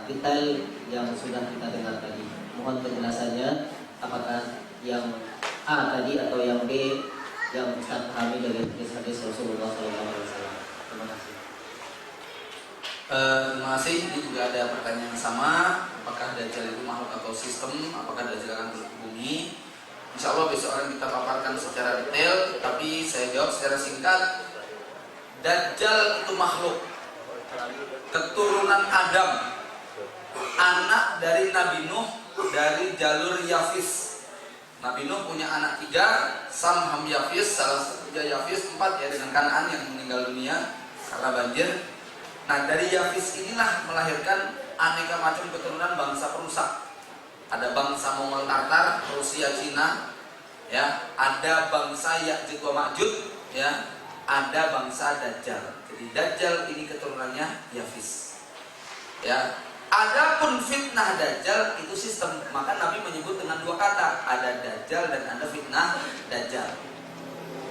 detail yang sudah kita dengar tadi. Mohon penjelasannya, apakah yang A tadi atau yang B yang Ustadz pahami dari hadis Rasulullah SAW. Terima kasih. Terima kasih. Ini juga ada pertanyaan yang sama. Apakah Dajjal itu makhluk atau sistem? Apakah Dajjal akan turun ke bumi? Insya Allah besok akan kita paparkan secara detail. Tapi saya jawab secara singkat. Dajjal itu makhluk, keturunan Adam, anak dari Nabi Nuh, dari jalur Yafis. Nabi Nuh punya anak 3, Sam, Ham, Yafis. Salah satunya Yafis 4 ya, dengan Kanaan yang meninggal dunia karena banjir. Nah, dari Yafis inilah melahirkan aneka macam keturunan bangsa perusak. Ada bangsa Mongol Tartar, Rusia, Cina, ya. Ada bangsa Ya'juj wa Ma'juj, ya. Ada bangsa Dajjal. Jadi Dajjal ini keturunannya Yafis, ya. Adapun fitnah Dajjal itu sistem, maka Nabi menyebut dengan 2 kata, ada Dajjal dan ada fitnah Dajjal.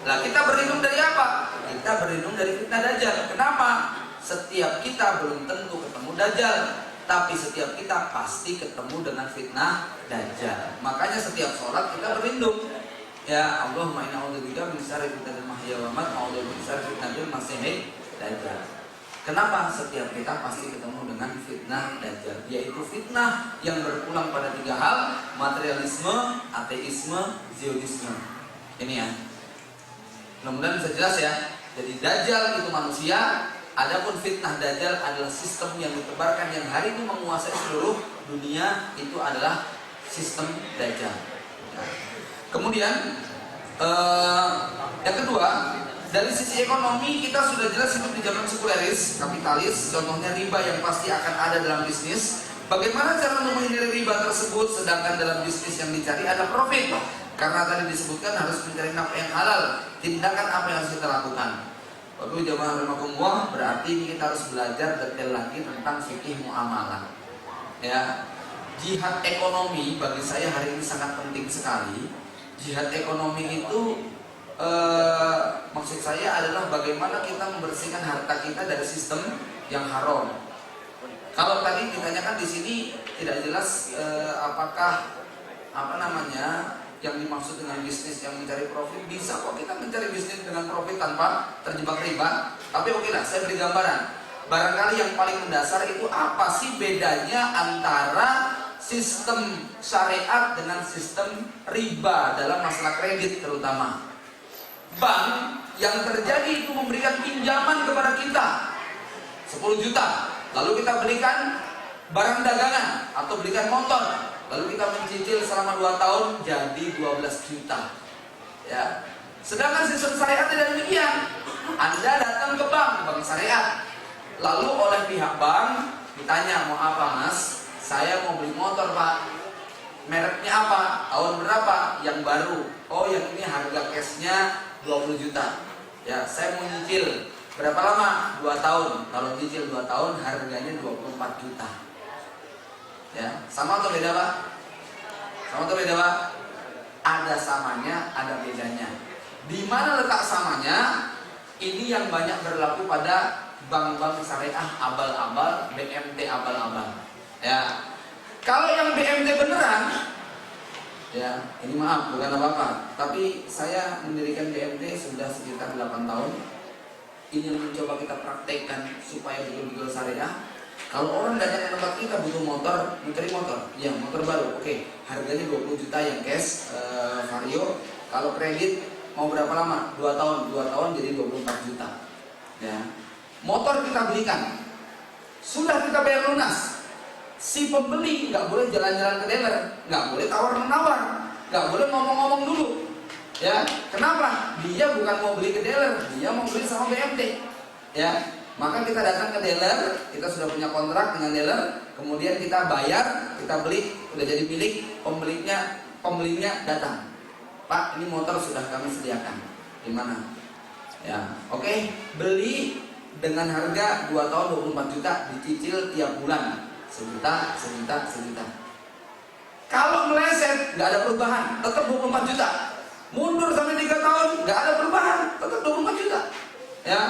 Nah, kita berlindung dari apa? Kita berlindung dari fitnah Dajjal. Kenapa? Setiap kita belum tentu ketemu Dajjal, tapi setiap kita pasti ketemu dengan fitnah Dajjal. Makanya setiap sholat kita berlindung. Ya, Allahumma inna a'udzubika min syarri fitnatil mahya wal mamat, a'udzubika min syarri fitnatil masiihid Dajjal. Kenapa? Setiap kita pasti ketemu dengan fitnah Dajjal, yaitu fitnah yang berulang pada 3 hal: materialisme, ateisme, zionisme. Ini ya. Mudah-mudahan bisa jelas ya. Jadi Dajjal itu manusia. Adapun fitnah Dajjal adalah sistem yang ditebarkan yang hari ini menguasai seluruh dunia, itu adalah sistem Dajjal. Kemudian yang kedua, dari sisi ekonomi kita sudah jelas hidup di zaman sekuleris, kapitalis. Contohnya riba yang pasti akan ada dalam bisnis. Bagaimana cara menghindari riba tersebut? Sedangkan dalam bisnis yang dicari ada profit. Karena tadi disebutkan harus mencari nafkah yang halal. Tindakan apa yang harus kita lakukan? Waktu jamaah rahimakumullah, berarti kita harus belajar detail lagi tentang fikih muamalah. Ya, jihad ekonomi bagi saya hari ini sangat penting sekali. Jihad ekonomi itu maksud saya adalah bagaimana kita membersihkan harta kita dari sistem yang haram. Kalau tadi ditanyakan di sini tidak jelas apakah yang dimaksud dengan bisnis yang mencari profit. Bisa kok kita mencari bisnis dengan profit tanpa terjebak riba. Tapi oke lah, saya beri gambaran. Barangkali yang paling mendasar itu apa sih bedanya antara sistem syariat dengan sistem riba dalam masalah kredit terutama. Bank yang terjadi itu memberikan pinjaman kepada kita 10 juta, lalu kita belikan barang dagangan atau belikan motor, lalu kita mencicil selama 2 tahun jadi 12 juta. Ya. Sedangkan sistem syariat tidak demikian. Anda datang ke bank syariat, lalu oleh pihak bank ditanya, mau apa mas? Saya mau beli motor pak. Mereknya apa? Tahun berapa? Yang baru. Oh yang ini harga cashnya 20 juta. Ya, saya mau nyicil. Berapa lama? 2 tahun. Kalau nyicil 2 tahun harganya 24 juta. Ya, sama atau beda pak? Sama atau beda pak? Ada samanya, ada bedanya. Di mana letak samanya? Ini yang banyak berlaku pada bank-bank syariah abal-abal, BMT abal-abal. Ya. Kalau yang BMT beneran, ya, ini maaf bukan apa-apa, tapi saya mendirikan BMT sudah sekitar 8 tahun. Ini yang mencoba kita praktekkan supaya betul-betul syariah. Kalau orang datang ke tempat kita butuh motor, mencari motor, ya motor baru, oke, harganya 20 juta yang cash, Vario. Kalau kredit mau berapa lama? 2 tahun, 2 tahun jadi 24 juta. Ya. Motor kita belikan, sudah kita bayar lunas. Si pembeli nggak boleh jalan-jalan ke dealer, nggak boleh tawar-menawar, nggak boleh ngomong-ngomong dulu. Ya, kenapa? Dia bukan mau beli ke dealer, dia mau beli sama BMT. Ya, maka kita datang ke dealer, kita sudah punya kontrak dengan dealer, kemudian kita bayar, kita beli, udah jadi milik, pembelinya datang. Pak, ini motor sudah kami sediakan. Gimana? Ya, oke, beli dengan harga 2 tahun 24 juta, dicicil tiap bulan. Sejuta. Kalau meleset nggak ada perubahan, tetap 24 juta. Mundur sampai 3 tahun nggak ada perubahan, tetap 24 juta. Ya,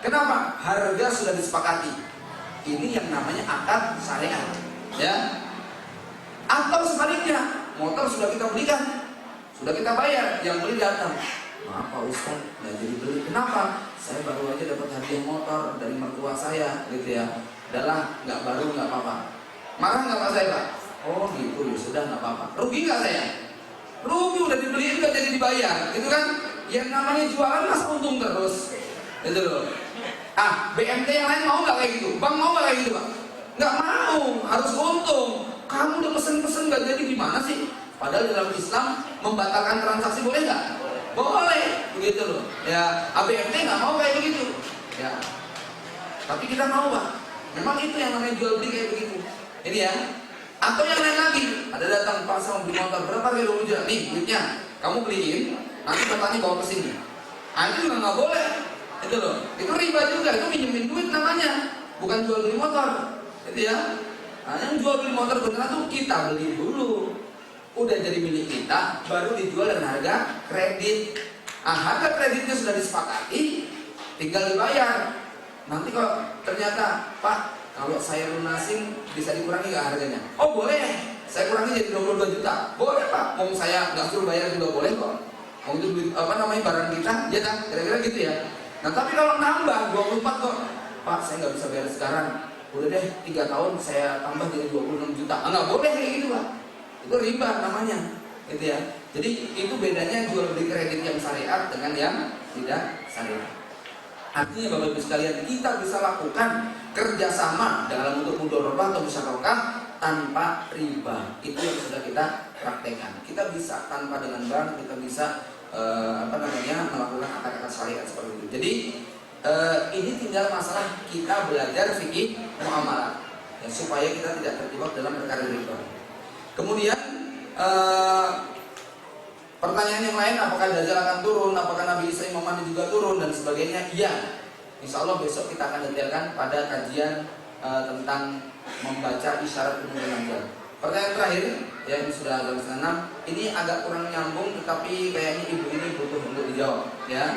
kenapa? Harga sudah disepakati. Ini yang namanya akad syariah. Ya. Atau sebaliknya, motor sudah kita belikan, sudah kita bayar, yang beli datang. Maaf Pak Ustaz, nggak jadi beli. Kenapa? Saya baru aja dapat hadiah motor dari mertua saya, gitu ya. Udahlah, nggak baru nggak apa-apa. Marah nggak Pak saya Pak? Oh gitu, ya sudah nggak apa-apa. Rugi nggak saya? Rugi, udah dibeliin nggak jadi dibayar, gitu kan? Yang namanya jualan masa untung terus, itu loh. BMT yang lain mau nggak kayak gitu? Bank mau nggak kayak gitu Pak? Nggak mau, harus untung. Kamu udah pesen-pesen nggak jadi gimana sih? Padahal dalam Islam membatalkan transaksi boleh nggak? Boleh, begitu loh. Ya, BMT nggak mau kayak begitu. Ya, tapi kita mau Pak. Memang itu yang namanya jual beli kayak begitu. Ini ya. Atau yang lain lagi, ada datang Pak saya mau beli motor, berapa harga 20 juta? Nih duitnya, kamu beliin, nanti bapaknya bawa ke sini. Itu juga nggak boleh. Itu loh. Itu riba juga, itu minjemin duit namanya, bukan jual beli motor. Itu ya. Yang jual beli motor beneran tuh kita beli dulu. Udah jadi milik kita, baru dijual dengan harga kredit. Harga kreditnya sudah disepakati, tinggal dibayar. Nanti kalau ternyata Pak, kalau saya lunasin bisa dikurangi nggak harganya? Oh boleh, saya kurangi jadi 22 juta. Boleh Pak, mau saya nggak suruh bayar juga boleh kok. Mau itu duit barang kita, ya kan? Kira-kira gitu ya. Nah tapi kalau nambah 24 kok, Pak saya nggak bisa bayar sekarang. Udah deh 3 tahun saya tambah jadi 26 juta. Nggak boleh kayak gitu Pak. Itu riba namanya, gitu ya. Jadi itu bedanya jual beli kredit yang syariat dengan yang tidak syariat. Artinya Bapak Ibu sekalian, kita bisa lakukan kerjasama dalam bentuk mudharabah atau musyarakah tanpa riba. Itu yang sudah kita praktekkan. Kita bisa tanpa dengan bank, kita bisa melakukan akad-akad syariat seperti itu. Jadi ini tinggal masalah kita belajar fikih muamalah ya, supaya kita tidak terjebak dalam perkara riba. Kemudian pertanyaan yang lain, apakah Dajjal akan turun, apakah Nabi Isa Imam Mahdi juga turun dan sebagainya? Iya, insya Allah besok kita akan detailkan pada kajian tentang membaca isyarat kemungkinan Dajjal. Pertanyaan terakhir, ya ini sudah jam 6. Ini agak kurang nyambung, tetapi kayaknya ibu ini butuh untuk dijawab. Ya.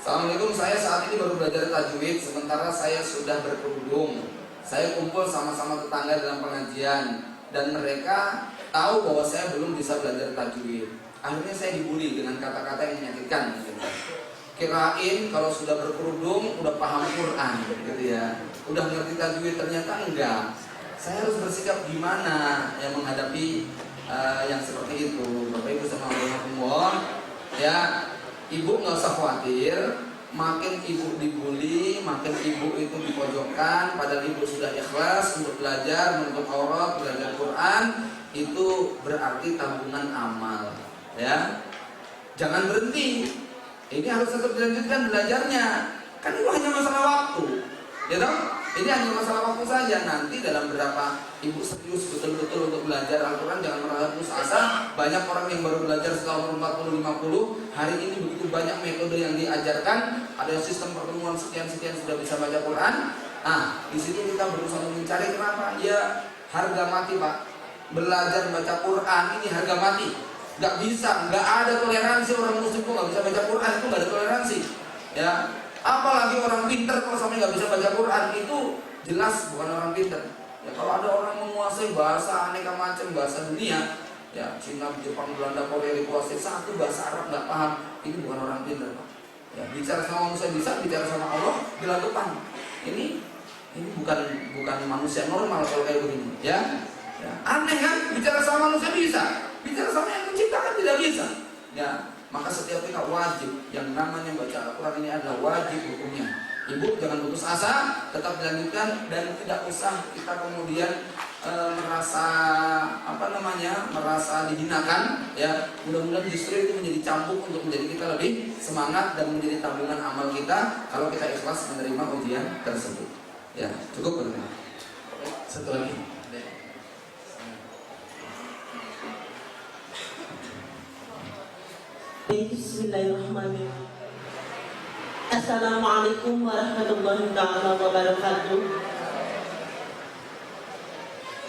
Assalamualaikum, saya saat ini baru belajar tajwid, sementara saya sudah berkerudung. Saya kumpul sama-sama tetangga dalam pengajian dan mereka tahu bahwa saya belum bisa belajar tajwid. Akhirnya saya dibully dengan kata-kata yang menyakitkan. Kirain kalau sudah berkerudung udah paham Quran, gitu ya. Udah ngerti tajwid, ternyata enggak. Saya harus bersikap gimana yang menghadapi yang seperti itu, Bapak Ibu sama Allah. Ya, Ibu nggak usah khawatir, makin ibu dibully, makin ibu itu dipojokkan, padahal ibu sudah ikhlas untuk belajar, menuntut aurat, belajar Quran, itu berarti tabungan amal, ya. Jangan berhenti. Ini harus tetap dilanjutkan belajarnya. Kan itu hanya masalah waktu, ya toh? Ini hanya masalah waktu saja. Nanti dalam berapa ibu serius betul-betul untuk belajar Al-Quran, jangan merasa putus asa. Banyak orang yang baru belajar setelah umur 40-50. Hari ini begitu banyak metode yang diajarkan. Ada sistem pertemuan sekian-sekian sudah bisa baca Quran. Nah, di situ kita berusaha mencari kenapa? Ya, harga mati Pak. Belajar baca Quran ini harga mati. Gak bisa, gak ada toleransi orang muslim kok gak bisa baca Quran, itu gak ada toleransi. Ya, apalagi orang pinter kalau sampai gak bisa baca Quran, itu jelas bukan orang pinter. Ya, kalau ada orang menguasai bahasa aneka macam bahasa dunia, ya Cina, Jepang, Belanda, Korea dikuasai satu bahasa Arab gak paham, ini bukan orang pinter Pak. Ya, bicara sama manusia bisa, bicara sama Allah dilakukan. Ini bukan manusia normal kalau kayak begini, ya. Ya, aneh kan? Bicara sama manusia bisa, bicara sama yang menciptakan tidak bisa. Ya, maka setiap kita wajib, yang namanya baca Al-Quran ini adalah wajib hukumnya. Ibu jangan putus asa, tetap dilanjutkan dan tidak usah kita kemudian merasa merasa dihinakan. Ya, mudah-mudahan justru itu menjadi cambuk untuk menjadi kita lebih semangat dan menjadi tabungan amal kita kalau kita ikhlas menerima ujian tersebut. Ya, cukup benar. Satu lagi. Bismillahirrahmanirrahim. Assalamualaikum warahmatullahi taala wabarakatuh.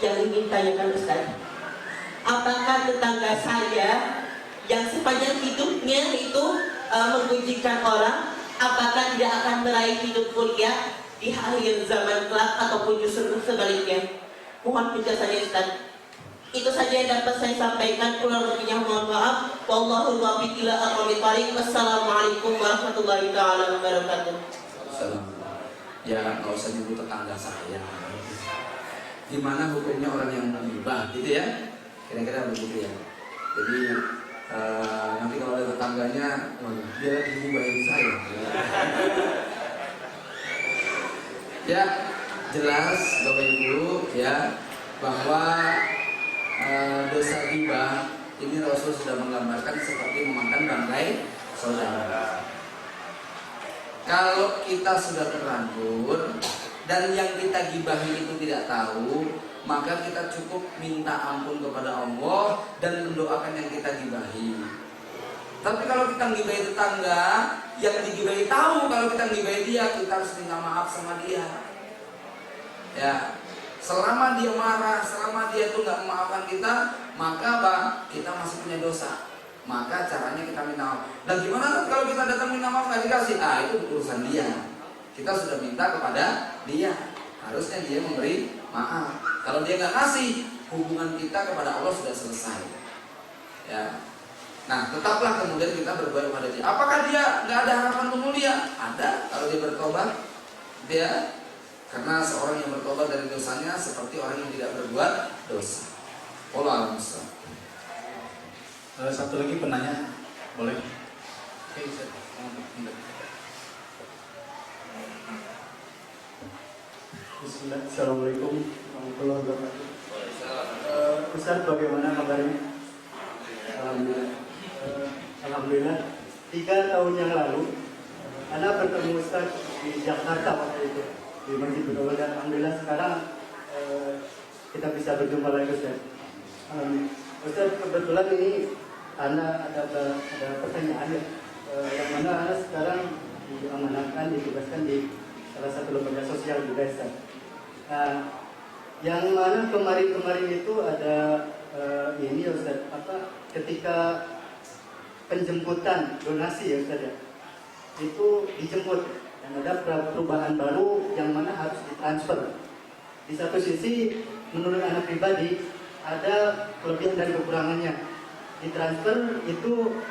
Yang ingin tanyakan Ustaz, apakah tetangga saya yang sepanjang hidupnya itu mengujikan orang, apakah tidak akan meraih hidup mulia di akhir zaman kelak ataupun justru sebaliknya? Mohon penjelasannya Ustaz. Itu saja yang dapat saya sampaikan. Kurang lebihnya mohon maaf. Wallahul muwaffiq ila aqwamit thoriq. Wassalamualaikum warahmatullahi taala wabarakatuh. Ya, nggak usah nyebut tetangga saya. Gimana hukumnya orang yang menghibah, gitu ya? Kira-kira begitu ya. Jadi nanti kalau ada tetangganya, dia lagi ngibahin saya. Ya, jelas Bapak Ibu ya bahwa dosa ghibah ini Rasul sudah menggambarkan seperti memakan bangkai saudara. Kalau kita sudah terlanjur dan yang kita gibahi itu tidak tahu, maka kita cukup minta ampun kepada Allah dan mendoakan yang kita gibahi. Tapi kalau kita gibahi tetangga, yang digibahi tahu kalau kita gibahi dia, kita harus minta maaf sama dia. Ya. Selama dia marah, selama dia tuh nggak memaafkan kita, maka kita masih punya dosa. Maka caranya kita minta maaf. Dan gimana kalau kita datang minta maaf nggak dikasih? Itu urusan dia. Kita sudah minta kepada dia. Harusnya dia memberi maaf. Kalau dia nggak kasih, hubungan kita kepada Allah sudah selesai. Ya. Nah, tetaplah kemudian kita berbuat kepada dia. Apakah dia nggak ada harapan untuk mulia? Ada. Kalau dia bertobat, dia. Karena seorang yang bertobat dari dosanya seperti orang yang tidak berbuat dosa. Wallahu a'lam. Satu lagi penanya, boleh? Oke, Bismillah. Assalamualaikum warahmatullahi wabarakatuh. Ustaz, bagaimana kabarnya? Alhamdulillah. Alhamdulillah. 3 tahun yang lalu, Ana bertemu Ustaz di Jakarta waktu itu di Masjid Budaya, dan alhamdulillah sekarang kita bisa berjumpa lagi Ustaz. Ustaz, kebetulan ini Ana ada pertanyaan yang mana Ana sekarang diamanahkan, ditugaskan di salah satu lembaga sosial juga Ustaz. Yang mana kemarin itu ada ini Ustaz, ketika penjemputan donasi ya Ustaz ya, itu dijemput. Dan ada perubahan baru yang mana harus ditransfer. Di satu sisi, menurut anak pribadi, ada kelebihan dan kekurangannya. Ditransfer itu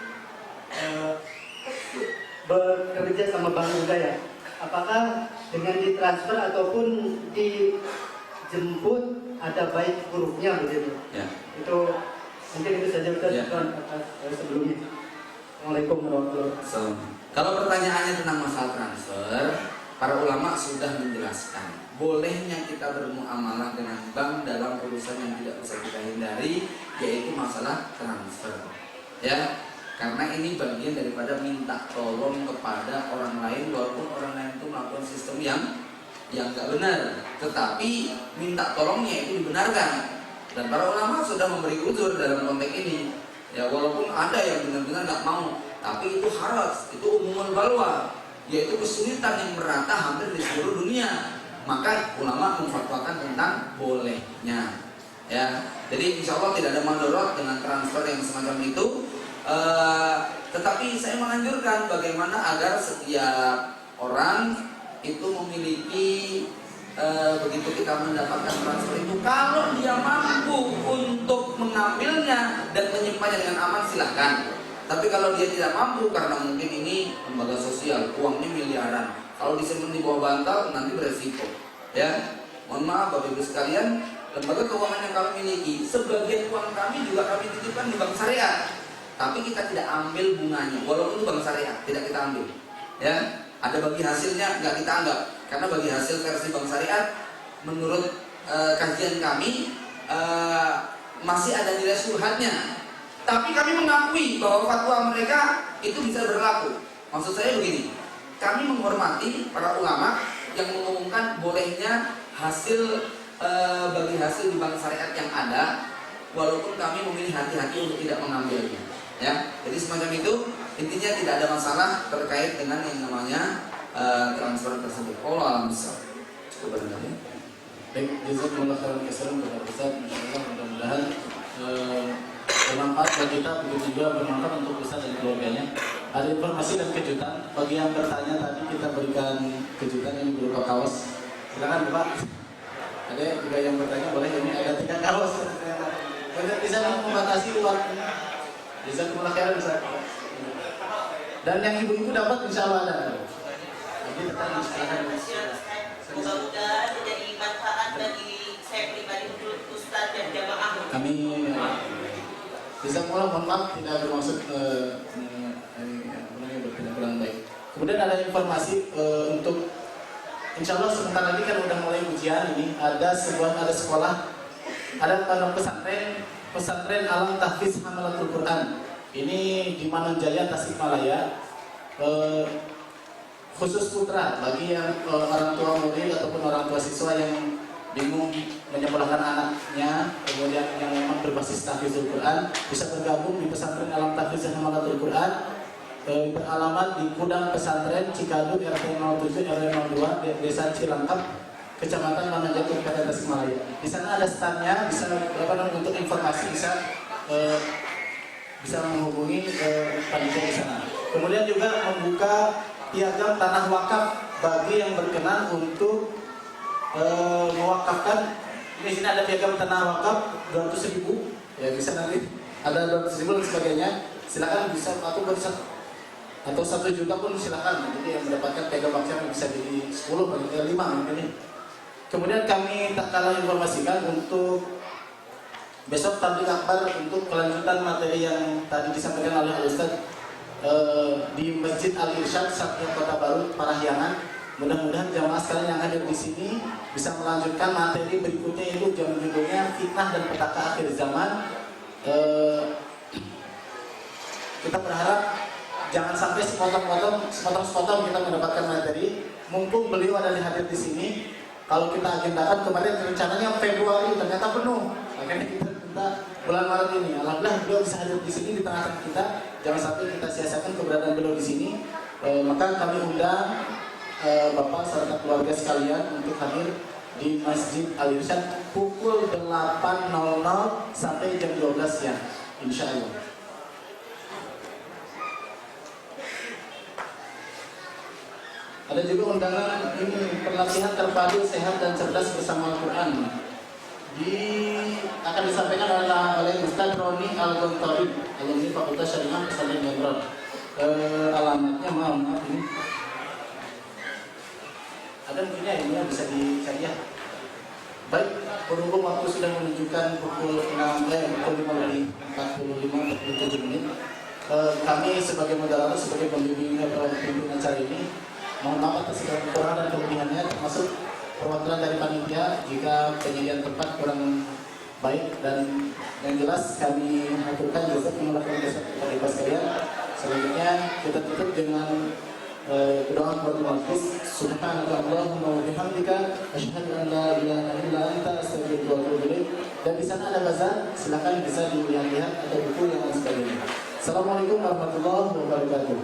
bekerja sama bank budaya. Apakah dengan ditransfer ataupun dijemput ada baik buruknya begitu? Ya. Itu mungkin itu saja Ustaz ya. atas sebelumnya. Assalamualaikum warahmatullahi wabarakatuh. So, kalau pertanyaannya tentang masalah transfer, para ulama sudah menjelaskan bolehnya kita bermuamalah dengan bank dalam urusan yang tidak bisa kita hindari, yaitu masalah transfer. Ya, karena ini bagian daripada minta tolong kepada orang lain, walaupun orang lain itu melakukan sistem yang nggak benar, tetapi minta tolongnya itu dibenarkan. Dan para ulama sudah memberi uzur dalam konteks ini. Ya, walaupun ada yang benar-benar nggak mau, tapi itu harus, itu umumul balwa, yaitu kesulitan yang merata hampir di seluruh dunia. Maka ulama memfatwakan tentang bolehnya. Ya, jadi insya Allah tidak ada mandorot dengan transfer yang semacam itu. Tetapi saya menganjurkan bagaimana agar setiap orang itu memiliki begitu kita mendapatkan transfer itu, kalau dia mampu untuk mengambilnya dan menyimpannya dengan aman, silahkan. Tapi kalau dia tidak mampu karena mungkin ini lembaga sosial, uangnya miliaran, kalau disimpan di bawah bantal nanti beresiko. Ya, mohon maaf Bapak Ibu sekalian, lembaga keuangan yang kami miliki, sebagian uang kami juga kami titipkan di bank syariah, tapi kita tidak ambil bunganya, walaupun itu bank syariah, tidak kita ambil. Ya, ada bagi hasilnya nggak kita anggap, karena bagi hasil versi bank syariah, menurut kajian kami masih ada nilai syubhatnya. Tapi kami mengakui bahwa fatwa mereka itu bisa berlaku. Maksud saya begini, kami menghormati para ulama yang mengumumkan bolehnya hasil bagi hasil di bank syariat yang ada, walaupun kami memilih hati-hati untuk tidak mengambilnya. Ya, jadi semacam itu, intinya tidak ada masalah terkait dengan yang namanya transfer tersebut. Allah alam besar. Cukup barangkali. Baik, jazakumullah khairan katsiran kepada Ustaz. Masyaallah, mudah-mudahan bermanfaat bagi kita, begitu juga bermanfaat untuk Ustaz dan keluarganya. Ada informasi dan kejutan bagi yang bertanya tadi, kita berikan kejutan ini berupa kaos. Silakan Bapak. Ada juga yang bertanya, boleh, ini ada 3 kaos. Bisa membatasi waktunya. Jazakumullah khairan Ustaz. Dan yang ibu-ibu dapat insyaallah ada. Jadi tetap silakan. Mudah-mudahan menjadi manfaat bagi saya pribadi, untuk Ustaz dan jamaah. Kami jazakumullah, mohon maaf tidak bermaksud bertindak kurang baik. Kemudian ada informasi untuk insya Allah sebentar lagi kan udah mulai ujian ini. Ada sekolah, ada pondok pesantren Alam Tahfiz Hamalatul Quran. Ini di Manonjaya, Tasikmalaya. Khusus putra bagi yang orang tua murid ataupun orang tua siswa yang bingung menyekolahkan anaknya, kemudian yang memang berbasis tahfizul Quran, bisa bergabung di pesantren Alam Tahfiz Hamalatul Quran. Beralamat di Kudang Pesantren Cikadu, RT 07 RW 02 Desa Cilangkap, Kecamatan Manonjaya, Kabupaten Tasikmalaya. Di sana ada standnya, bisa untuk informasi bisa menghubungi panitia di sana. Kemudian juga membuka piagam tanah wakaf bagi yang berkenan untuk mewakafkan. Di sini ada piagam tanah wakaf 200.000, ya bisa nanti ada 200.000 dan sebagainya. Silakan bisa atau 1 juta pun silakan. Jadi yang mendapatkan piagam wakaf bisa jadi 10 atau 5 mungkin. Kemudian kami tak kalah informasikan untuk besok tabligh akbar untuk kelanjutan materi yang tadi disampaikan oleh Al-Ustaz di Masjid Al-Irsyad Satya Kota Baru Parahyangan. Mudah-mudahan jamaah sekalian yang hadir di sini bisa melanjutkan materi berikutnya, yaitu judulnya Fitnah dan Petaka Akhir Zaman. Kita berharap jangan sampai sepotong-sepotong kita mendapatkan materi. Mumpung beliau ada hadir di sini, kalau kita agendakan kemarin rencananya Februari, ternyata penuh. Makanya kita minta bulan Maret ini. Alhamdulillah beliau bisa hadir di sini di tengah-tengah kita. Jangan sampai kita sia-siakan keberadaan beliau di sini. Maka kami undang Bapak serta keluarga sekalian untuk hadir di Masjid Al-Irsyad pukul 8.00 sampai jam 12 siang, insya Allah. Ada juga undangan ini pelatihan terpadu sehat dan cerdas bersama Al-Quran. Akan disampaikan oleh Ustaz Roni Al-Gontori, alumni Fakultas Syariah Pesantren Gondrong. Alamatnya maaf ini. Ada mungkin ya, ini bisa dicari ya. Baik, berhubung waktu sudah menunjukkan pukul 5:45 47 menit. kami sebagai moderator, sebagai pembimbing acara ini, mohon maaf atas segala kekurangan dan kelebihannya, termasuk perwakilan dari panitia jika penyediaan tempat kurang baik, dan yang jelas kami mengaturkan jasa penolakan kepada ibu sekalian. Selanjutnya kita tutup dengan doa berdoa-doa. Subhanakallahumma wa bihamdika asyhadu an la ilaha illa anta astaghfiruka wa atubu ilaik. Dan di sana ada bazar, silakan bisa dilihat-lihat, ada buku yang lain sebagainya. Assalamualaikum warahmatullahi wabarakatuh.